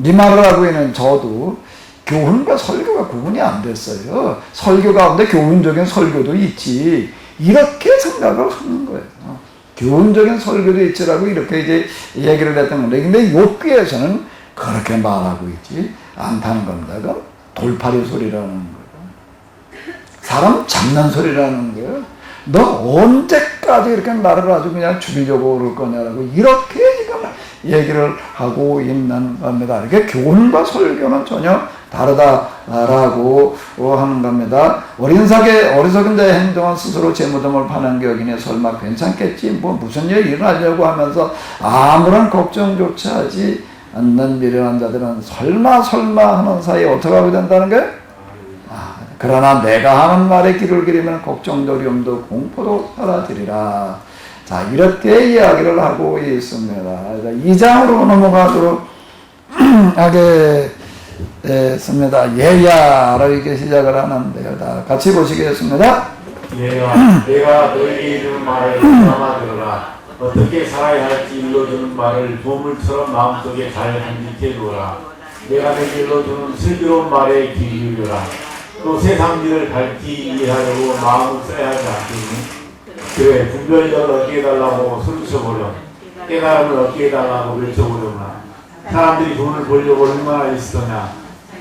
이 말을 하고 있는 저도 교훈과 설교가 구분이 안 됐어요. 설교 가운데 교훈적인 설교도 있지. 이렇게 생각을 하는 거예요. 교훈적인 설교도 있지라고 이렇게 이제 얘기를 했던 건데, 근데 욥기에서는 그렇게 말하고 있지 않다는 겁니다. 그건 돌팔이 소리라는 거예요. 사람 장난소리라는 거예요. 너 언제까지 이렇게 나를 아주 그냥 죽이려고 그럴 거냐라고 이렇게 지금 얘기를 하고 있는 겁니다. 이게 교훈과 설교는 전혀 다르다라고 하는 겁니다. 어리석은 자의 행동은 스스로 제 무덤을 파는 게 여기니 설마 괜찮겠지? 무슨 일이 일어나려고 하면서 아무런 걱정조차 하지 않는 미련한 자들은 설마 하는 사이에 어떻게 하게 된다는 거예요? 그러나 내가 하는 말에 귀를 기리면 걱정도 어려움도 공포도 사라지리라. 자, 이렇게 이야기를 하고 있습니다. 2장으로 넘어가도록 하겠습니다. 예야라고 이렇게 시작을 하는데요. 다 같이 보시겠습니다. 예야, 내가 너에게 이르는 말을 귀담아 들으라. 어떻게 살아야 할지 일러주는 말을 보물처럼 마음속에 잘 간직해 두어라. 내가 내게 일러주는 슬기로운 말에 귀 기울여라. 또 세상 일을 밝히 이해하려고 마음을 써야 하지 않겠니? 그래, 분별력을 얻게 해달라고 소리쳐보렴. 깨달음을 얻게 해달라고 외쳐보렴나. 사람들이 돈을 벌려고 얼마나 있었냐.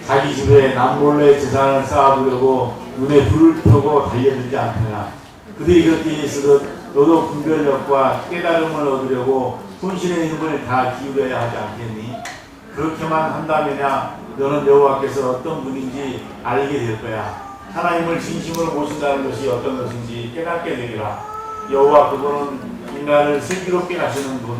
자기 집에 남몰래 재산을 쌓아두려고 눈에 불을 펴고 달려들지 않느냐. 그들이 그렇게 있으듯 너도 분별력과 깨달음을 얻으려고 혼신의 힘을 다 기울여야 하지 않겠니? 그렇게만 한다면야 너는 여호와께서 어떤 분인지 알게 될 거야. 하나님을 진심으로 모신다는 것이 어떤 것인지 깨닫게 되리라. 여호와 그분은 인간을 슬기롭게 하시는 분,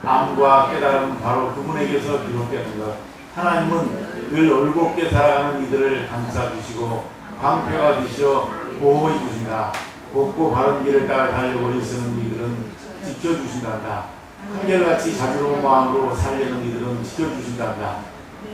암과 깨달음은 바로 그분에게서 기록되는 것. 하나님은 늘 올곧게 살아가는 이들을 감싸주시고 방패가 되시어 보호해 주신다. 곱고 바른 길을 따라 달려고 애쓰는 이들은 지켜주신단다. 한결같이 자비로운 마음으로 살려는 이들은 지켜주신단다.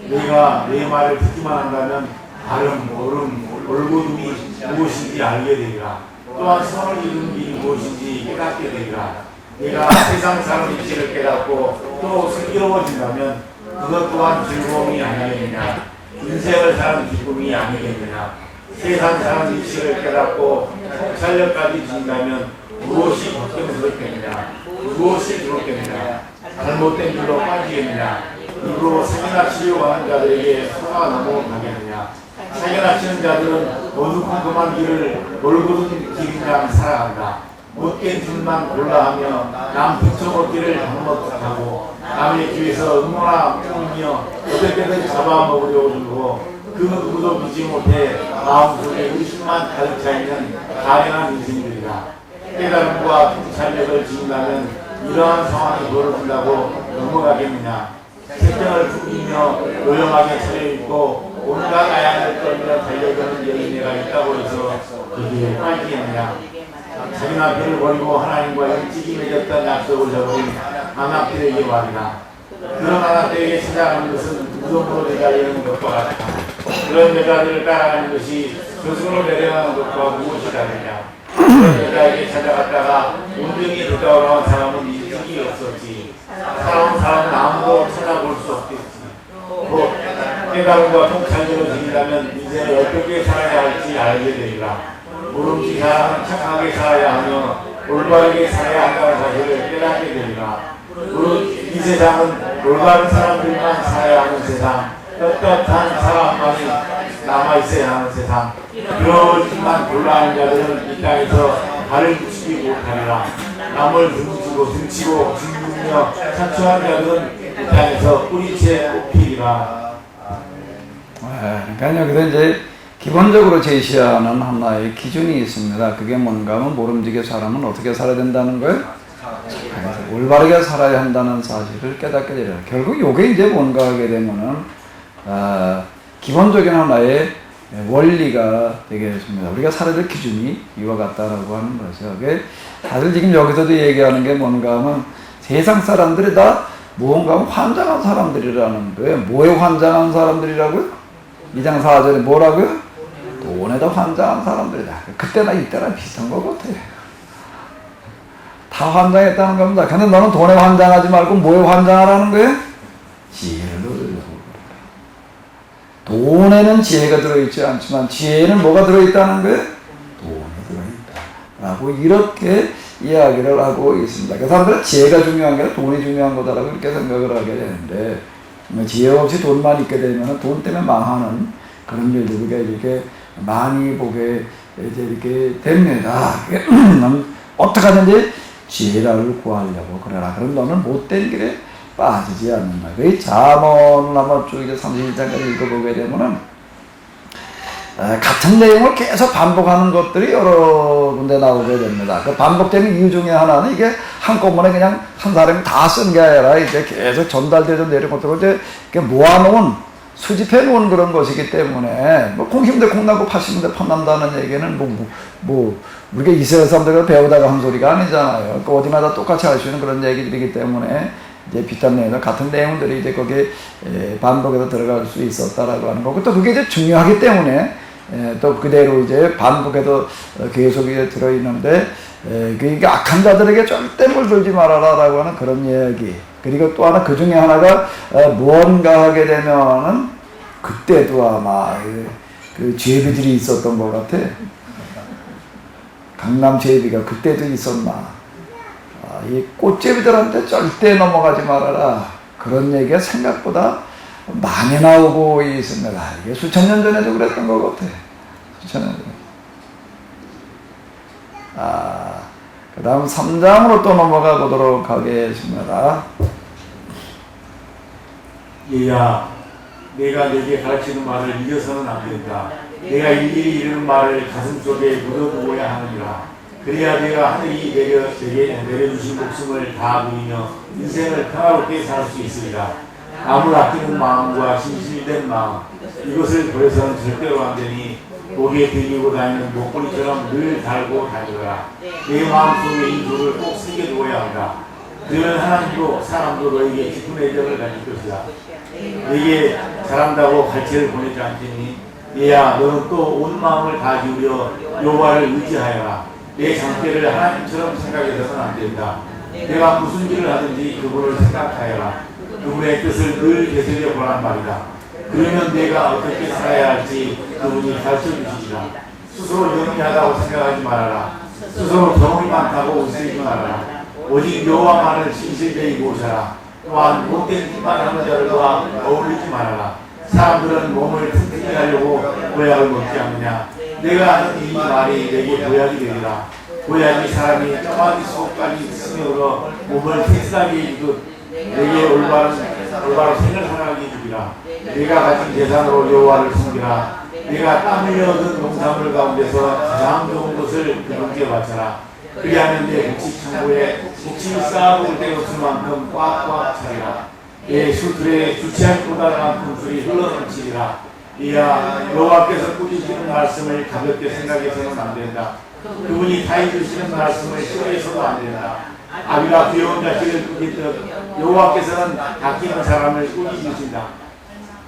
너희가 내 말을 듣기만 한다면 발음, 얼음, 올곧음이 무엇인지 알게 되리라. 또한 선을 이루는 일이 무엇인지 깨닫게 되리라. 네가 세상 사는 이치를 깨닫고 또 슬기로워진다면 그것 또한 즐거움이 아니겠느냐. 인생을 사는 기쁨이 아니겠느냐. 세상 사는 이치를 깨닫고 통찰력까지 준다면 무엇이 걱정스럽겠느냐. 무엇이 두렵겠느냐. 잘못된 길로 빠지겠느냐. 입으로 사기나 치려고 하는 자들에게 소가 넘어가겠느냐. 사기나 치는 자들은 어두컴컴한 길을 올곧은 길이랑 살아간다. 못된 길만 골라하며 남 붙여먹기를 방법하고 남의 귀에서 음모나 뿜으며 어떻게든 잡아먹으려고 들고 그 누구도 믿지 못해 마음속에 의심만 가득 차있는 가련한 인생들이다. 깨달음과 통찰력을 지닌다면 이러한 상황이 벌어진다고 넘어가겠느냐. 색병을 풍기며 요염하게 차려입고 온갖 아양을 떨며 달려드는 여인네가 있다고 해서 거기에 빠지겠느냐. 자기나 배를 버리고 하나님과 일찍이 맺었던 약속을 저버린 안악들에게 말이다. 그런 안악들에게 찾아가는 것은 무덤으로 내달리는 것과 같다. 그런 여자들을 따라가는 것이 저승으로 내려가는 것과 무엇이 다르냐. 그런 여자에게 찾아갔다가 온병이 되돌아온 사람은 일찍이 없었지. 살아온 사람은 아무도 찾아볼 수 없겠지. 곧 깨달음과 통찰대로 지킨다면 인생을 어떻게 살아야 할지 알게 되리라. 모름지 사람은 착하게 살아야 하며 올바르게 살아야 한다는 사실을 깨닫게 되리라. 이 세상은 올바른 사람들만 살아야 하는 세상, 떳떳한 사람만이 남아있어야 하는 세상, 그러지만 곤란한 자들은 이 땅에서 발을 붙이지 못하리라. 남을 등치고 짓누며 찬초한 자들은 이 땅에서 뿌리채 뽑히리라. 그러니까 여기서 이제 기본적으로 제시하는 하나의 기준이 있습니다. 그게 뭔가 하면 모름지기 사람은 어떻게 살아야 된다는 거예요? 올바르게 살아야 한다는 사실을 깨닫게 되리라. 결국 이게 이제 뭔가 하게 되면은 기본적인 하나의 원리가 되겠습니다. 우리가 살아야 될 기준이 이와 같다라고 하는 거죠. 사실 지금 여기서도 얘기하는 게 뭔가 하면 세상 사람들이 다 무언가 하면 환장한 사람들이라는 거예요. 뭐에 환장한 사람들이라고요? 2장 4절에 뭐라고요? 돈에다 환장한 사람들이다. 그때나 이때나 비슷한 것 같아요. 다 환장했다는 겁니다. 근데 너는 돈에 환장하지 말고 뭐에 환장하라는 거예요? 지혜를 누리려고. 돈에는 지혜가 들어있지 않지만 지혜에는 뭐가 들어있다는 거예요? 돈이 들어있다. 라고 이렇게 이야기를 하고 있습니다. 그 사람들은 지혜가 중요한 게 아니라 돈이 중요한 거다라고 이렇게 생각을 하게 되는데, 지혜 없이 돈만 있게 되면 돈 때문에 망하는 그런 일들이 이렇게 많이 보게 이제 이렇게 됩니다. 어떻게 하든지 지혜를 구하려고 그래라. 그럼 너는 못된 길에 빠지지 않는다. 그 잠언을 한번 쭉 이제 31장까지 읽어보게 되면은 같은 내용을 계속 반복하는 것들이 여러 군데 나오게 됩니다. 그 반복되는 이유 중에 하나는 이게 한꺼번에 그냥 한 사람이 다 쓴 게 아니라 이제 계속 전달되어 내린 것들을 이제 모아놓은 수집해 놓은 그런 것이기 때문에 콩 심대 콩 나고 팥 심대 팥 난다는 얘기는 우리가 이스라엘 사람들과 배우다가 한 소리가 아니잖아요. 그러니까 어디마다 똑같이 할 수 있는 그런 얘기들이기 때문에 이제 비슷한 내용, 같은 내용들이 이제 거기에 반복해서 들어갈 수 있었다라고 하는 거고, 또 그게 이제 중요하기 때문에 또 그대로 이제 반복해서 계속 이제 들어있는데, 그게 악한 자들에게 절대 물들지 말아라라고 하는 그런 이야기. 그리고 또 하나 그 중에 하나가 무언가 하게 되면은 그때도 아마 그 죄비들이 있었던 것 같아. 강남 죄비가 그때도 있었나. 이 꽃제비들한테 절대 넘어가지 말아라. 그런 얘기가 생각보다 많이 나오고 있습니다. 이게 수천 년 전에도 그랬던 것 같아. 수천 년 전에. 그 다음 3장으로 또 넘어가 보도록 하겠습니다. 얘야, 내가 내게 가르치는 말을 잊어서는 안 된다. 내가 일일이 이르는 말을 가슴속에 묻어두어야 하느니라. 그래야 내가 하늘이 내게 내려주신 목숨을 다 누리며 인생을 평화롭게 살 수 있으리라. 남을 아끼는 마음과 진실된 마음, 이것을 버려서는 절대로 안 되니 목에 들이고 다니는 목걸이처럼 늘 달고 다니라. 내 마음속에 이 둘을 꼭 새겨두어야 한다. 그러면 하나님도 사람도 너에게 깊은 애정을 가질 것이다. 내게 잘한다고 갈채를 보내지 않겠니? 얘야, 너는 또 온 마음을 다 기울여 여호와를 의지하여라. 내 장대를 하나님처럼 생각해서는 안 된다. 내가 무슨 일을 하든지 그분을 생각하여라. 그분의 뜻을 늘 되새겨 보란 말이다. 그러면 내가 어떻게 살아야 할지 그분이 가르쳐 주시리라. 스스로 영리하다고 생각하지 말아라. 스스로 경험이 많다고 웃으지 말아라. 오직 여호와만을 진실되이 모셔라. 또한 못된 짓만 하는 자들과 어울리지 말아라. 사람들은 몸을 튼튼히 하려고 보약을 먹지 않느냐. 내가 하는 이 말이 내게 보약이 되리라. 보약이 사람이 쪼마귀 속까지 스며들어 몸을 튼튼하게 해주듯 내게 올바른 생을 하나게 주리라. 내가 가진 재산으로 여호와를 섬기라. 내가 땀 흘려 얻은 농산물 가운데서 가장 좋은 것을 그분께 바쳐라. 그리하면 내 묵식 창고에 묵식이 쌓아놓을 데 없을 만큼 꽉꽉 차리라. 내 수틀에 주치한 꼬다만큼 술이 흘러넘치리라. 이야, 여호와께서 꾸짖으시는 말씀을 가볍게 생각해서는 안 된다. 그분이 다해 주시는 말씀을 싫어해서도 안 된다. 아비가 귀여운 자식을 꾸짖듯 여호와께서는 아끼는 사람을 꾸짖으신다.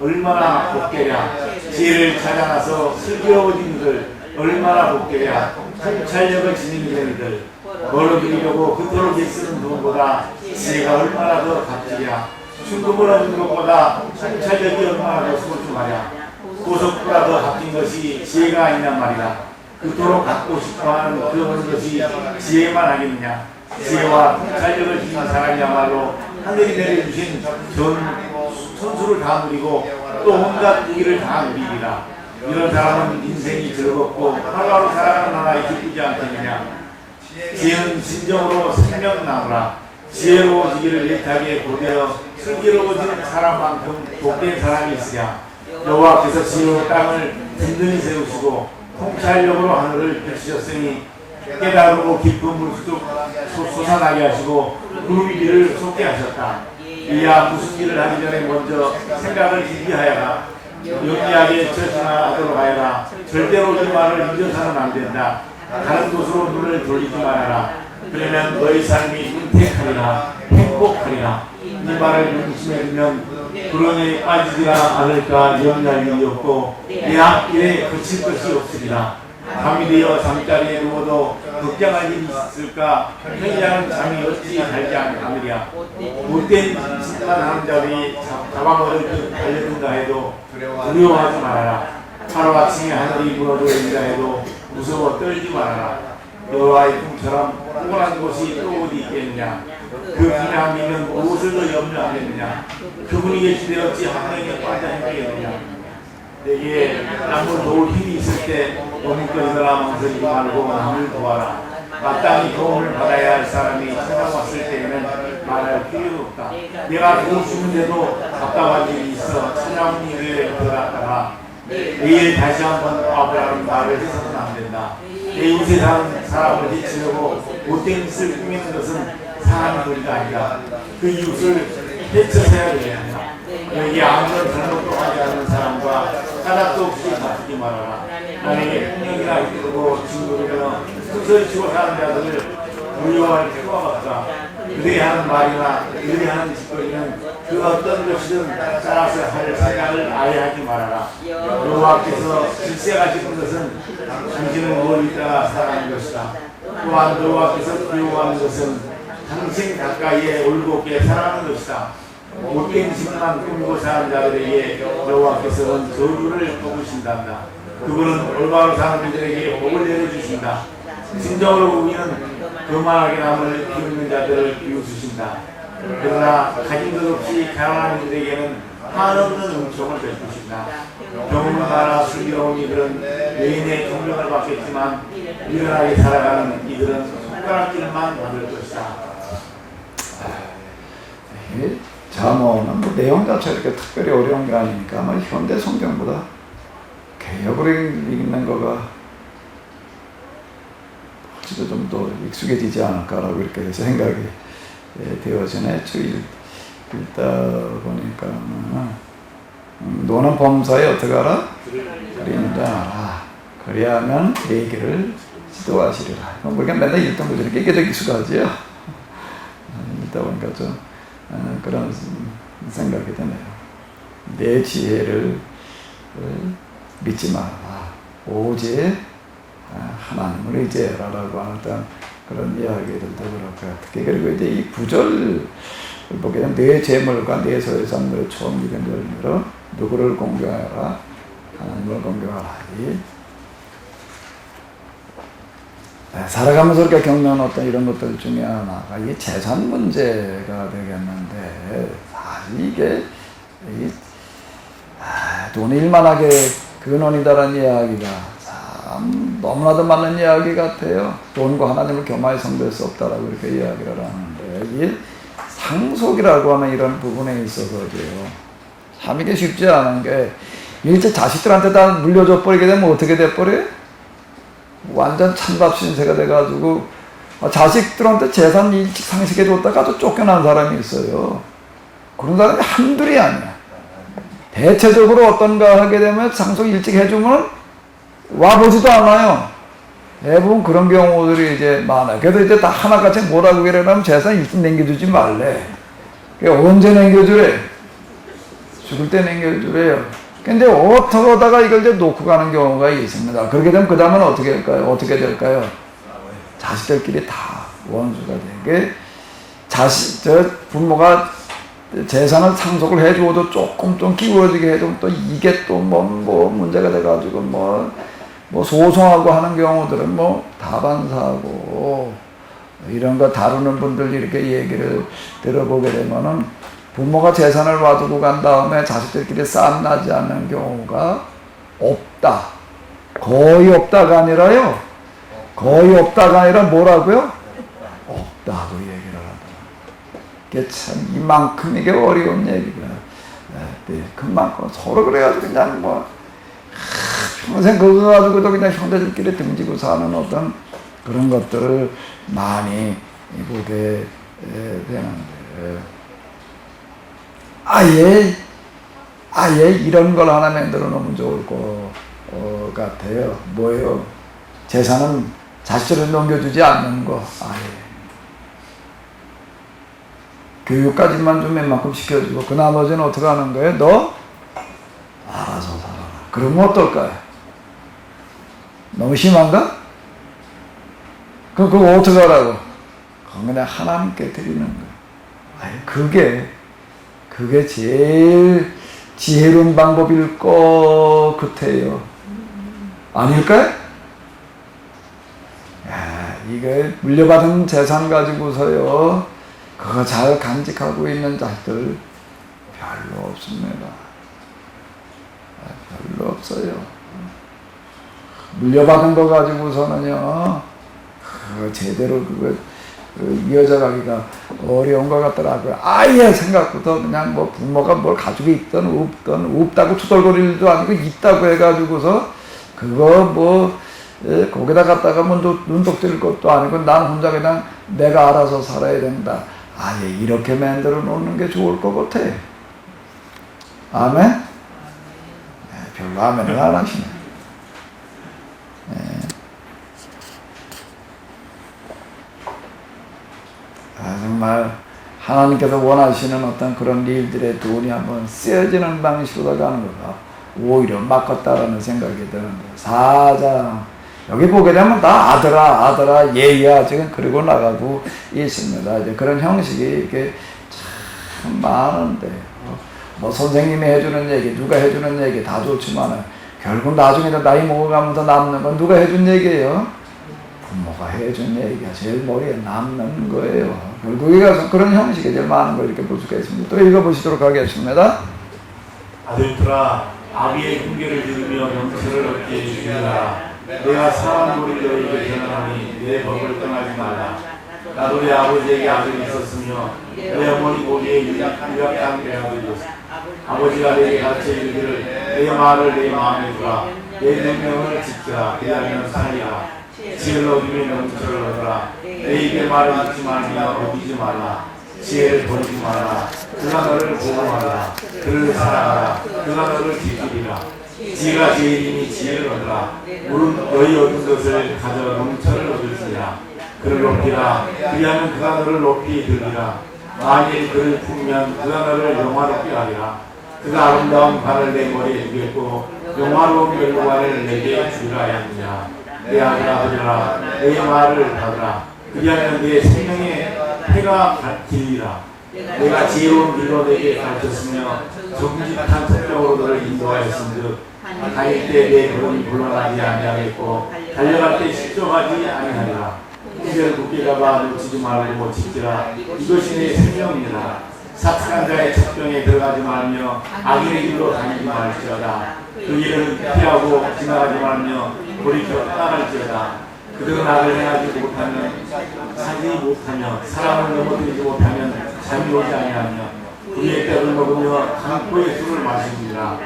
얼마나 복되랴. 지혜를 찾아나서 슬기로워진 이들 얼마나 복되랴. 통찰력을 지닌 이들 벌어들이려고 그토록 애쓰는 돈보다 지혜가 얼마나 더 값지랴. 순금을 얻는 것보다 통찰력이 얼마나 더 소중하냐. 보석보다 더 값진 것이 지혜가 아니란 말이다. 그토록 갖고 싶어하는 그 어느 것이 지혜만 아니느냐. 지혜와 통찰력을 지닌 사람이야말로 하늘이 내려주신 선수를 다 누리고 또 온갖 무기를 다 누리리라. 이런 사람은 인생이 즐겁고 하루하루 살아가는 나라에 기쁘지 않겠느냐. 지혜는 진정으로 생명나무라. 지혜로워지기를 예탁에 고되어 슬기로워지는 사람만큼 복된 사람이 있으랴. 여호와께서 지혜로 땅을 든든히 세우시고 통찰력으로 하늘을 펼치셨으니 깨달음으로 깊은 물속 솟아나게 하시고 구름 위를 솟게 하셨다. 이야 무슨 일을 하기 전에 먼저 생각을 준비하여라. 영리하게 처신하도록 하여라. 절대로 이 말을 잊어서는 안 된다. 다른 곳으로 눈을 돌리지 말아라. 그러면 너의 삶이 윤택하리라 행복하리라. 이 말을 명심해 두면 불행에 빠지지가 않을까 염려할 일이 없고 내 앞길에 그칠 것이 없으리라. 밤이 되어 잠자리에 누워도 걱정할 일이 있을까. 편리한 잠이 어찌 달지 않으랴. 못된 짓만 하는 자들이 잡아먹을 달려든가 해도 두려워하지 말아라. 하루아침에 하늘이 무너져버린다 해도 무서워 떨지 말아라. 여호와의 꿈처럼 포근한 곳이 또 어디 있겠느냐. 그 비난이면 무엇을 더 염려하겠느냐. 그분이 계시되 어찌 하나님께 빠져 행하겠느냐. 내게 남을 도울 힘이 있을 때 너무까지나 망설이지 말고 남을 도와라. 마땅히 도움을 받아야 할 사람이 찾아왔을 때에는 말할 필요가 없다. 내가 도움 주는데도 답답한 일이 있어 찾아온 일에 들어갔다가 내일 다시 한번 와보라는 말을 해서는 안 된다. 내 이웃에 사는 사람을 해치려고 못된 짓을 꾸미는 것은 사람의 도리가 아니다. 그 이웃을 해쳐서 해야 되느냐. 여기 아무런 잘못도 하지 않는 사람과 까닭도 없이 다투지 말아라. 만약에 폭력이나 이끌고 친구들이나 순서히 치고 사는 자들을 두려워할 필요가 없다. 그들이 하는 말이나 그들이 하는 짓거리는 그 어떤 것이든 따라서 할 생각을 아예 하지 말아라. 여호와께서 질색하시는 것은 당신을 멀리 있다가 살아가는 것이다. 또한 여호와께서 두려워하는 것은 당신 가까이에 올곧게 살아가는 것이다. 못된 짓만 꾸미고 사는 자들에게 여호와께서는 저주를 뽑으신단다. 그분은 올바로 사는 이들에게 복을 내려주신다. 진정으로 우리는 교만하게 남을 비웃는 자들을 비웃으신다. 그러나 가진 것 없이 가난한 이들에게는 한없는 은총을 베푸신다. 병을 많아 슬기로운 이들은 외인의 존경을 받겠지만 미련하게 살아가는 이들은 손가락질만 받을 것이다. 잠언은 뭐 내용 자체가 이렇게 특별히 어려운 게 아니니까 아마 현대 성경보다 개역으로 읽는 거가 혹시도 좀 더 익숙해지지 않을까라고 이렇게 생각이 되어지네. 읽다 보니까 너는 범사에 어떻게 하라? 그리는 자 알아. 그리하면 내 길을 지도하시리라. 우리가 맨날 읽던 거죠. 깨끗하게 익숙하지요. 읽다 보니까 좀 그런 생각이 드네요. 내 지혜를 믿지 마라. 오직 하나님을 의지해라라고 하는 그런 이야기들도 그렇고요. 특히 그리고 이제 이 구절을 보게 되면 내 재물과 내 소유산물의 처음 익은 열매로 누구를 공경하라? 하나님을 공경하라. 살아가면서 이렇게 겪는 어떤 이런 것들 중에 하나가 이 재산 문제가 되겠는데, 사실 이게 돈이 일만하게 근원이다라는 이야기가 참 너무나도 맞는 이야기 같아요. 돈과 하나님을 겸하여 섬길 수 없다라고 이렇게 이야기를 하는데, 이 상속이라고 하는 이런 부분에 있어서요, 참 이게 쉽지 않은 게, 일제 자식들한테 다 물려줘 버리게 되면 어떻게 돼버려요? 완전 찬밥 신세가 돼가지고 자식들한테 재산 일찍 상식해줬다가 또 쫓겨난 사람이 있어요. 그런 사람이 한둘이 아니야. 대체적으로 어떤가 하게 되면 상속 일찍 해주면 와보지도 않아요. 대부분 그런 경우들이 이제 많아요. 그래도 이제 다 하나같이 뭐라고 그러냐면 재산 일찍 남겨주지 말래. 언제 남겨주래? 죽을 때 남겨주래요. 근데 어떡하다가 이걸 이제 놓고 가는 경우가 있습니다. 그렇게 되면 그 다음은 어떻게 할까요? 어떻게 될까요? 자식들끼리 다 원수가 되게 부모가 재산을 상속을 해주고도 조금 좀 기울어지게 해도 또 이게 또 뭐 문제가 돼가지고 뭐 소송하고 하는 경우들은 뭐 다반사하고 이런 거 다루는 분들 이렇게 얘기를 들어보게 되면은 부모가 재산을 놔두고 간 다음에 자식들끼리 싸움 나지 않는 경우가 없다. 거의 없다가 아니라요. 거의 없다가 아니라 뭐라고요? 없다고 얘기를 하더라. 이게 참 이만큼 이게 어려운 얘기가. 네, 그만큼 서로 그래가지고 그냥 뭐 평생 그거 가지고도 그냥 형제들끼리 등지고 사는 어떤 그런 것들을 많이 보게 되는데 아예 이런 걸 하나 만들어 놓으면 좋을 것 같아요. 뭐예요? 재산은 자식들을 넘겨주지 않는 거. 교육까지만 좀 웬만큼 시켜주고 그 나머지는 어떻게 하는 거예요? 너 알아서 살아라. 그러면 어떨까요? 너무 심한가? 그거 어떻게 하라고? 그건 그냥 하나님께 드리는 거예요. 그게 제일 지혜로운 방법일 것 같아요. 아닐까요? 이게 물려받은 재산 가지고서요, 그거 잘 간직하고 있는 자들 별로 없습니다. 별로 없어요. 물려받은 거 가지고서는요, 그거 제대로 이어져가기가 어려운 것 같더라고요. 아예 생각부터 그냥 뭐 부모가 뭘 가지고 있든 없다고 투덜거릴 일도 아니고 있다고 해가지고서 그거 뭐 거기다 갖다가 뭐 눈독질 것도 아니고 난 혼자 그냥 내가 알아서 살아야 된다. 아예 이렇게 만들어 놓는 게 좋을 것 같아. 아멘? 별로 아멘을 안 하시네. 정말 하나님께서 원하시는 어떤 그런 일들의 돈이 한번 쓰여지는 방식으로 가는 거가 오히려 맞겠다라는 생각이 드는데, 4장 여기 보게 되면 다 아들아 얘야 지금 그리고 나가고 있습니다. 이제 그런 형식이 이렇게 참 많은데, 뭐 선생님이 해주는 얘기, 누가 해주는 얘기 다 좋지만 결국 나중에 나이 먹어가면서 남는 건 누가 해준 얘기예요? 부모가 해준 얘기가 제일 머리에 남는 거예요. 결국에 가서 그런 형식이 제일 많은 걸 이렇게 볼 수가 있습니다. 또 읽어보시도록 하겠습니다. 아들들아, 아비의 훈계를 들으며 명철을 얻게 해주리라. 내가 사람 우리 너에게 전하노니 내 법을 떠나지 말라. 나도 내 아버지에게 아들이 있었으며 내 어머니 보기에 유약한 배아들이었어. 아버지가 내게 가르쳐 이르기를 내 말을 내 마음에 두라. 내 명령을 지키라. 그리하면 살리라. 지혜를 얻으며 명철을 얻으라. 내 입의 말을 잊지 말며 어기지 말라. 지혜를 버리지 말라. 그가 너를 보호하라. 그를 사랑하라. 그가 너를 지키리라. 지혜가 제일이니 지혜를 얻으라. 물은 너희 얻은 것을 가져 명철을 얻을지니라. 그를 높이라. 그리하면 그가 너를 높이 들리라. 만일 그를 품으면 그가 너를 영화롭게 하리라. 그가 아름다운 발을 내 머리에 두겠고 영화로운 멸관을 내게 주리라 하였느냐. 내 아들아, 내 말을 받으라. 그리하면 내 생명의 해가 길리라. 내가 지혜로운 길로 내게 가르쳤으며 정직한 속력으로 너를 인도하였은즉 다닐 때 내 걸음이 물러나지 아니하겠고 달려갈 때 실족하지 아니하리라. 홍제를 굳게 잡아 놓치지 말고 지키라. 이것이 내 생명이니라. 사악한 자의 첩병에 들어가지 말며 악인의 길로 다니지 말지어다. 그 길을 피하고 지나가지 말며 돌이켜 떠나갈지어다. 그들은 악을 행하지 못하면 사지 못하며 사람을 넘어뜨리지 못하면 잠이 오지 아니하며 그의 떡을 먹으며 강포의 술을 마시니라.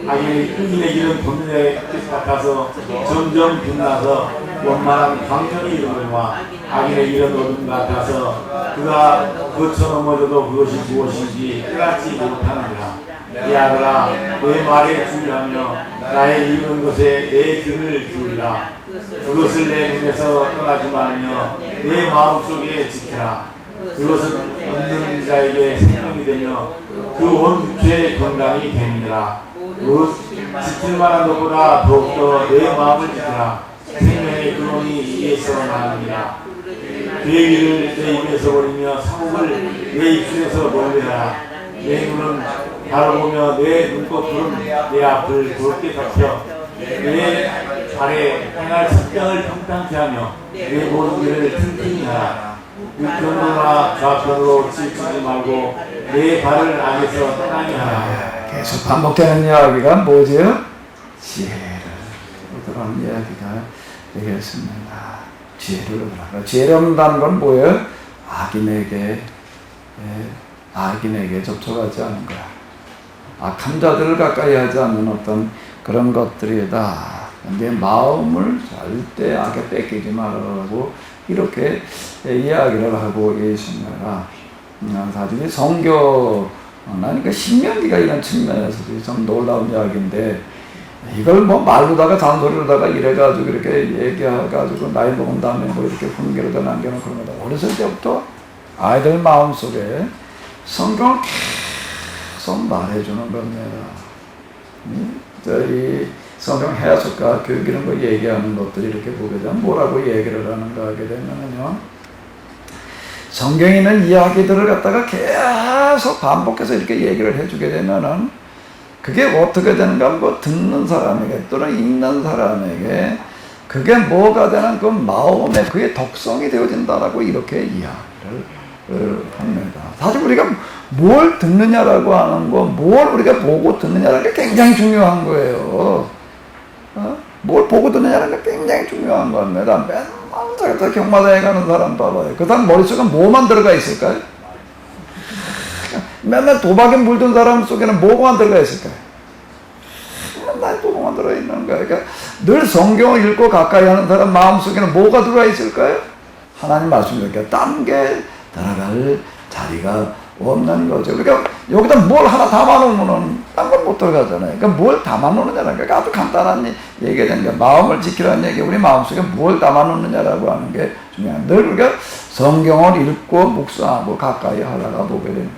악인의 길은 돈의 뜻 같아서 점점 빛나서 원만한 광천이 이르거니와 악인의 길은 어둠 같아서 그가 거쳐 넘어져도 그것이 무엇인지 깨닫지 못하느니라. 이 아들아, 내 말에 주의하며 나의 이른 것에 내 귀를 기울이라. 그것을 내 눈에서 떠나지 말며 내 마음속에 지켜라. 그것은 얻는 자에게 생명이 되며 그 온 육체의 건강이 됨이니라. 지킬 만한 것보다 더욱더 내 마음을 지키라. 생명의 근원이 이에서 나느니라. 그의 길을 내 입에서 버리며 사목을 내 입술에서 멀리하라. 내 내 눈은 바라보며 내 눈꺼풀은 내 앞을 굵게 덮여 내 발에 행할 습장을 평탄케 하며 내 모든 길을 튼튼히 하라. 우편으로나 좌편으로 치우치지 말고 내 발을 악에서 떠나게 하라. 계속 반복되는 이야기가 뭐죠? 지혜를 얻으라는 이야기가 되겠습니다. 지혜를 얻으라. 지혜를 얻는다는 건 뭐예요? 악인에게 접촉하지 않은 거야. 악한 자들을 가까이 하지 않는 어떤 그런 것들이다. 내 마음을 절대 악에 뺏기지 말라고 이렇게 이야기를 하고 계십니다. 사실 성경은 신명기가 이런 측면에서도 좀 놀라운 이야기인데 이걸 뭐 말로다가 잔소리로다가 이래가지고 이렇게 얘기해가지고 나이 먹은 다음에 뭐 이렇게 훈계로다 남겨놓은 그런 거다. 어렸을 때부터 아이들 마음속에 성경을 계속 말해주는 겁니다. 저희 성경 해석과 교육 이런 거 얘기하는 것들이 이렇게 보게 되면 뭐라고 얘기를 하는가 하게 되면요. 성경에 있는 이야기들을 갖다가 계속 반복해서 이렇게 얘기를 해주게 되면은 그게 어떻게 되는가, 뭐 듣는 사람에게 또는 읽는 사람에게 그게 뭐가 되는 그 마음에 그게 덕성이 되어진다라고 이렇게 이야기를 합니다. 사실 우리가 뭘 듣느냐라고 하는 거, 뭘 우리가 보고 듣느냐라는 게 굉장히 중요한 거예요. 뭘 보고 듣느냐는 게 굉장히 중요한 겁니다. 맨날 경마장에 가는 사람 봐봐요. 그 사람 머릿속에 뭐만 들어가 있을까요? 맨날 도박에 물든 사람 속에는 뭐가 들어가 있을까요? 맨날 도박만 들어있는 거예요. 그러니까 늘 성경을 읽고 가까이 하는 사람 마음속에는 뭐가 들어가 있을까요? 하나님 말씀이니까 딴 게 들어갈 자리가 없는 거죠. 그러니까 여기다 뭘 하나 담아놓으면 딴 건 못 들어가잖아요. 그러니까 뭘 담아놓느냐는 게 아주 간단한 얘기가 되는 거예요. 마음을 지키라는 얘기, 우리 마음속에 뭘 담아놓느냐라고 하는 게 중요해요. 늘 우리가 성경을 읽고 묵상하고 가까이 하다가 보게 되는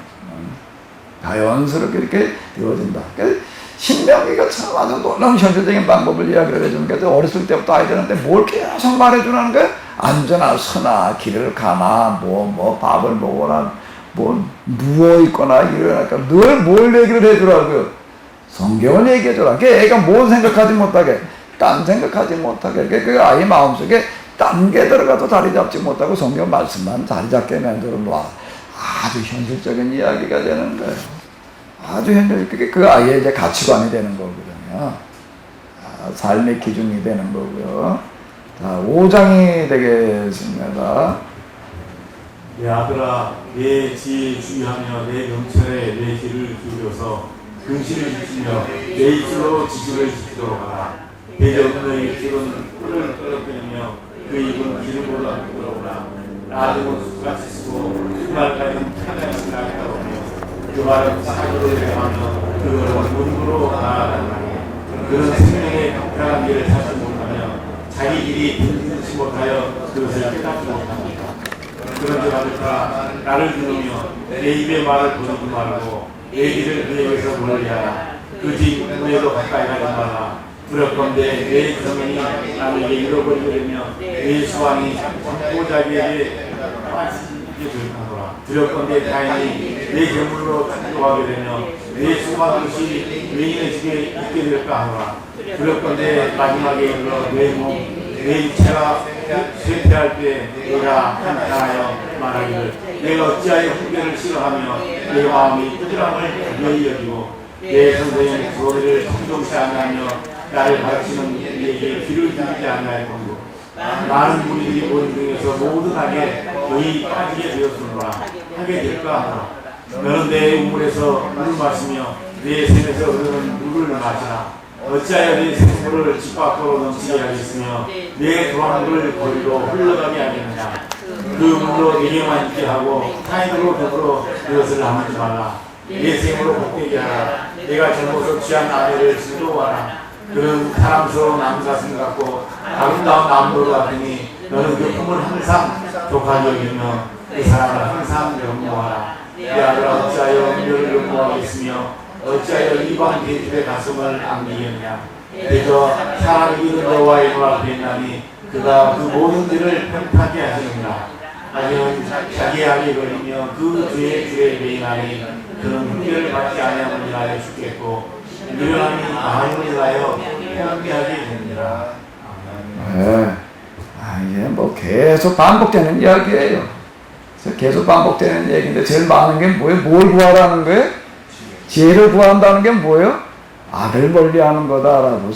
자연스럽게 이렇게 되어진다. 그러니까 신명기가 참 아주 놀라운 현실적인 방법을 이야기를 해주는 게 어렸을 때부터 아이들한테 뭘 계속 말해주는 거예요. 앉아나 서나 길을 가나 뭐 밥을 먹어라 뭐 누워있거나 일어나니까 늘 뭘 얘기를 해주라고요. 성경을 얘기해줘라. 애가 뭘 생각하지 못하게, 딴 생각하지 못하게, 그 아이 마음속에 딴 게 들어가도 자리 잡지 못하고 성경 말씀만 자리 잡게 만들어 놓아. 아주 현실적인 이야기가 되는 거예요. 아주 현실적인, 그 아이의 이제 가치관이 되는 거거든요. 삶의 기준이 되는 거고요. 자, 5장이 되겠습니다. 내 아들아, 내 지혜에 주의하며 내 명철에 내 귀를 기울여서 근실을 지키며 내 입술로 지식을 지키도록 하라. 대적의 입술은 꿀을 떨어뜨리며 그 입은 기름보다 부드러우나 나중은 숯같이 쓰고 그 말까지는 편하지 않다오며 그 말은 사기로 대하며 그것은 문구로 나아가니 그는 생명의 평평한 길을 찾지 못하며 자기 길이 빈지 못하여 그것을 깨닫지 못합니다. 그런즉 아들아, 나를 들으며 내 입의 말을 거두지 말고 내 길을 그에게서 멀리하라. 그 집 문에도 가까이 가지 말라. 두렵건대 내 정인이 남에게 잃어버리게 되며 내 수완이 보자기에게 빠지게 되노라. 두렵건대 타인이 내 재물로 충족하게 되며 내 수만 것이 외인의 집에 있게 될까 하노라. 두렵건대 마지막에 이르러 내 육체가 쇠퇴할 때 내가 한탄하여 말하기를 내가 어찌하여 훈계를 싫어하며 내 마음이 꾸지람을 가벼이 여기고 내 선생의 주어를 성종치 않으며 나를 가르치는 이에게 귀를 기울이지 않나이고 많은 무리들이 모인 중에서 모든 악에 너희 빠지게 되었으므로 하게 될까 하노라. 너는 내 우물에서 물을 마시며 내 샘에서 흐르는 물을 마시라. 어찌하여 내 생물을 집 밖으로 넘치게 하겠으며 내 도랑물을 거리로 흘러가게 하겠느냐. 그 물로 내게만 있게 하고 타인으로 더불어 그것을 나누지 말라. 내 생으로 복되게 하라. 내가 젊어서 취한 아내를 즐거워하라. 그는 사랑스러운 남사슴 같고 아름다운 남도 같으니 너는 그 꿈을 항상 독하게 여기며 그 사람을 항상 연모하라. 내 아들아, 어찌하여 은혜를 연모하겠으며 어찌하여 이방 대집의 가슴을 안기겠느냐. 그저 사람이 이른 여호와의 눈 앞에 있나니 그가 그 모든 일을 평탄하게 하시느니라. 아니면 자기 악에 걸리며 그 죄에 매인하니 그는 흑대를 받지 아니함을 인하여 죽겠고 미련함이 나음을 인하여 포기하게 됩니다. 네. 이게 뭐 계속 반복되는 이야기예요. 계속 반복되는 얘기인데 제일 많은 게 뭐예요? 뭘 구하라는 거예요? 지혜를 구한다는 게 뭐예요? 악을 멀리하는 거다라고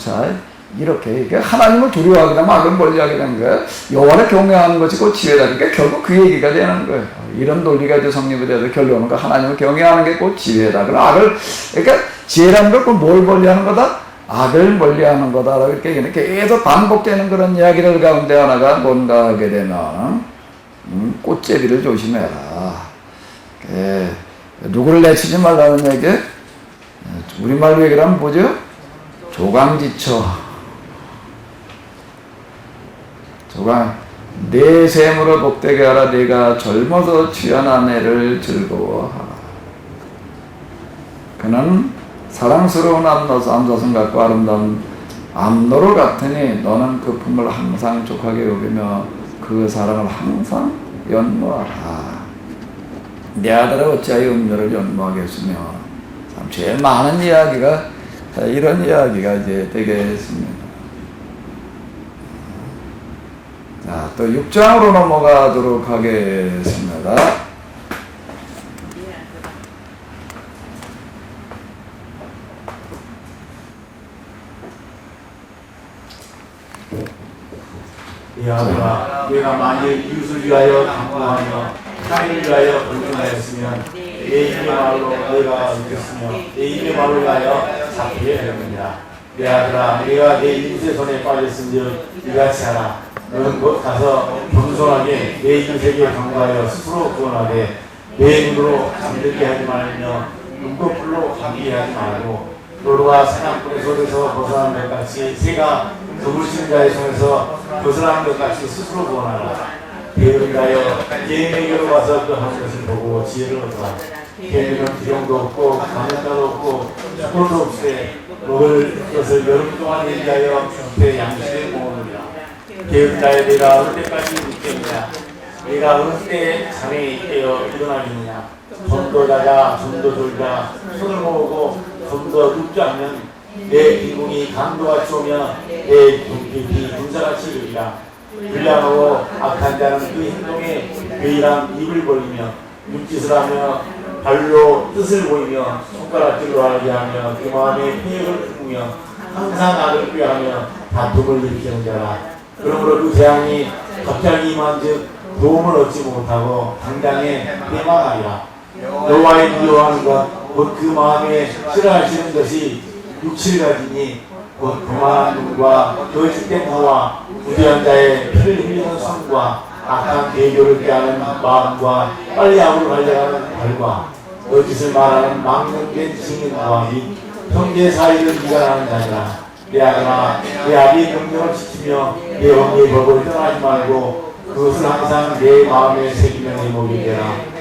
이렇게 이게 하나님을 두려워하게 되면 악을 멀리하게 되는 거예요. 여호와를 경외하는 것이 곧 지혜다. 그러니까 결국 그 얘기가 되는 거예요. 이런 논리가 이제 성립이 돼서 결론은 하나님을 경외하는 게 곧 지혜다. 그러니까 지혜라는 걸 꼭 뭘 멀리하는 거다? 악을 멀리하는 거다라고 이렇게 계속 반복되는 그런 이야기들 가운데 하나가 뭔가 하게 되면 꽃제비를 조심해라. 누구를 내치지 말라는 얘기? 우리말로 얘기를 하면 뭐죠? 조강지처. 내 셈으로 복되게 하라. 네가 젊어서 취한 아내를 즐거워하라. 그는 사랑스러운 암사슴 같고 아름다운 암노루 같으니 너는 그 품을 항상 족하게 여기며 그 사랑을 항상 연모하라. 내 아들아 어찌하여 음료를 연모하겠으며. 참 제일 많은 이야기가 이런 이야기가 이제 되겠습니다. 자, 또 6장으로 넘어가도록 하겠습니다. 내 아들아, 내가 만일 이웃을 위하여 당부하며 타인을 위하여 불평하였으면 내 입의 말로 내가 얻겠으며 내 입의 말로 위하여 잡히게 되느니라. 내 아들아, 내가 내 이웃의 손에 빠졌은즉 이같이 하라. 너는 곧 가서 겸손하게 내 이웃에게 당부하여 스스로 구원하되 내 눈으로 잠들게 하지 말며 눈꺼풀로 감기게 하지 말고 노루가 사냥꾼의 손에서 벗어난 것 같이 새가 드물신 자의 손에서 벗어난 것 같이 스스로 구원하라. 게으르다여 예명에게로 와서 그 하는 것을 보고 지혜를 얻어라. 개미는 비용도 없고 강력도 없고 축구도 없으되 먹을 것을 여름 동안 얘기하여 내 양식에 모으느니라. 게으르다여 내가 어느 때까지 있겠느냐. 내가 어느 때 잠에 깨어 일어나겠느냐. 좀 더 자자 좀 더 졸자 손을 모으고 좀 더 눕지 않으면 내 비공이 강도같이 오며 내 눈빛이 군사같이 이르리라. 불량하고 악한 자는 그 행동에 괴일한 입을 벌리며 눈짓을 하며 발로 뜻을 보이며 손가락질로 알게 하며 그 마음에 폐역을 품으며 항상 악을 꾀하며 다툼을 일으키는 자라. 그러므로 그 재앙이 갑자기 임한즉 도움을 얻지 못하고 당장에 폐망하리라. 여호와의 미워하는 것 곧 그 마음에 싫어하시는 것이 6, 7가지니 곧 교만한 눈과 거짓된 무와 무죄한 자의 피를 흘리는 손과 악한 대교를 꾀하는 마음과 빨리 악으로 달려가는 발과 거짓을 말하는 망령된 증인과 및 형제 사이를 미간하는 자니라. 내 아들아, 내 아비의 명령을 지키며 내 어머니의 법을 떠나지 말고 그것을 항상 내 마음에 새기며 내 목이 되라.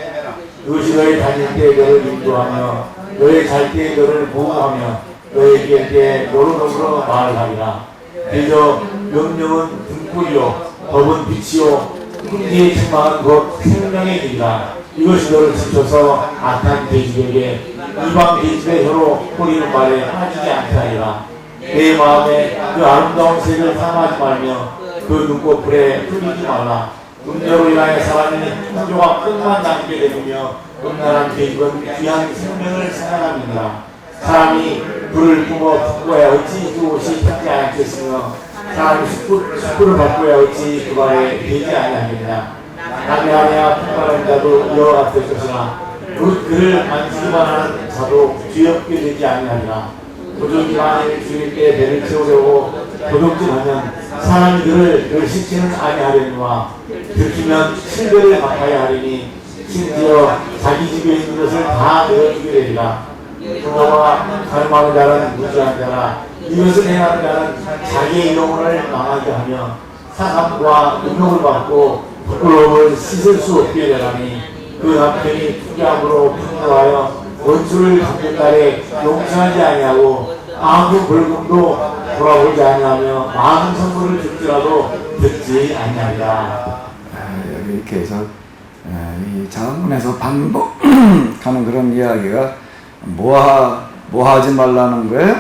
그것이 너의 다닐 때 너를 인도하며 너의 잘 때 너를 보호하며 너의 깰 때 너로 더불어 말하리라. 그저 명령은 등불이요 법은 빛이요 훈계의 책망은 곧 생명의 길이라. 이것이 너를 지켜서 악한 계집에게 이방 계집의 혀로 뿌리는 말에 빠지지 않게 하리라. 내 마음에 그 아름다운 색을 탐하지 말며 그 눈꺼풀에 흘리지 말라. 음료로 인하여 사람이 풍조와 끝만 남게 되며 음란한 계집은 귀한 생명을 생각합니다. 사람이 불을 뿜어 붓고야 어찌 그 옷이 타지 않겠으며 사람이 숯불을 받고야 어찌 그 발에 되지 아니하겠느냐. 남의 아내와 풍파하는 자도 이와 같을 것이나 그를 만지기만 하는 자도 뒤엎게 되지 아니하리라. 도둑이 만일 죽일 때 배를 채우려고 도둑질하면 사람이 그를 멸시치는 아니하려니와 들키면 7배를 갚아야 하리니 심지어 자기 집에 있는 것을 다 내어주게 되리라. 부모와 갈망하는 자는 무지한 자라. 이것을 행하는 자는 자기의 영혼을 망하게 하며 사함과 능력을 받고 부끄러움을 씻을 수 없게 되라니 그 남편이 투기함으로 분노하여 원수를 갚는 날에 용서하지 아니하고 아무 벌금도 돌아보지 아니하며 많은 선물을 줄지라도 듣지 아니하리라. 여기 계속 이 자문에서 반복하는 그런 이야기가 뭐 하지 말라는 거예요?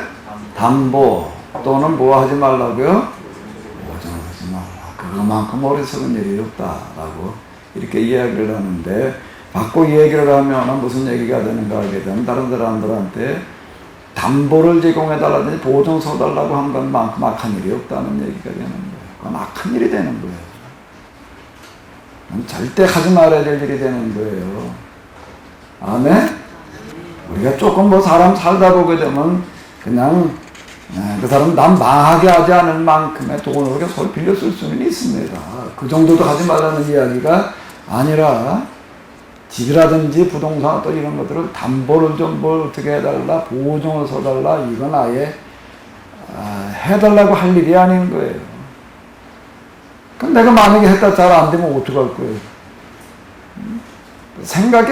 담보 또는 뭐 하지 말라고요? 보증하지 말라. 그거만큼 어리석은 일이 없다라고 이렇게 이야기를 하는데, 바꿔 얘기를 하면 무슨 얘기가 되는가 하게 되면 다른 사람들한테 담보를 제공해달라든지 보증 서달라고 한 것만큼 악한 일이 없다는 얘기가 되는 거예요. 그건 악한 일이 되는 거예요. 절대 하지 말아야 될 일이 되는 거예요. 아멘? 우리가 조금 뭐 사람 살다 보게 되면 그냥 그 사람 남 망하게 하지 않을 만큼의 돈을 그렇게 서로 빌려 쓸 수는 있습니다. 그 정도도 하지 말라는 이야기가 아니라 집이라든지 부동산 또 이런 것들을 담보를 좀 뭘 어떻게 해달라, 보증을 서달라, 이건 아예 해달라고 할 일이 아닌 거예요. 그럼 내가 만약에 했다 잘 안 되면 어떡할 거예요? 생각이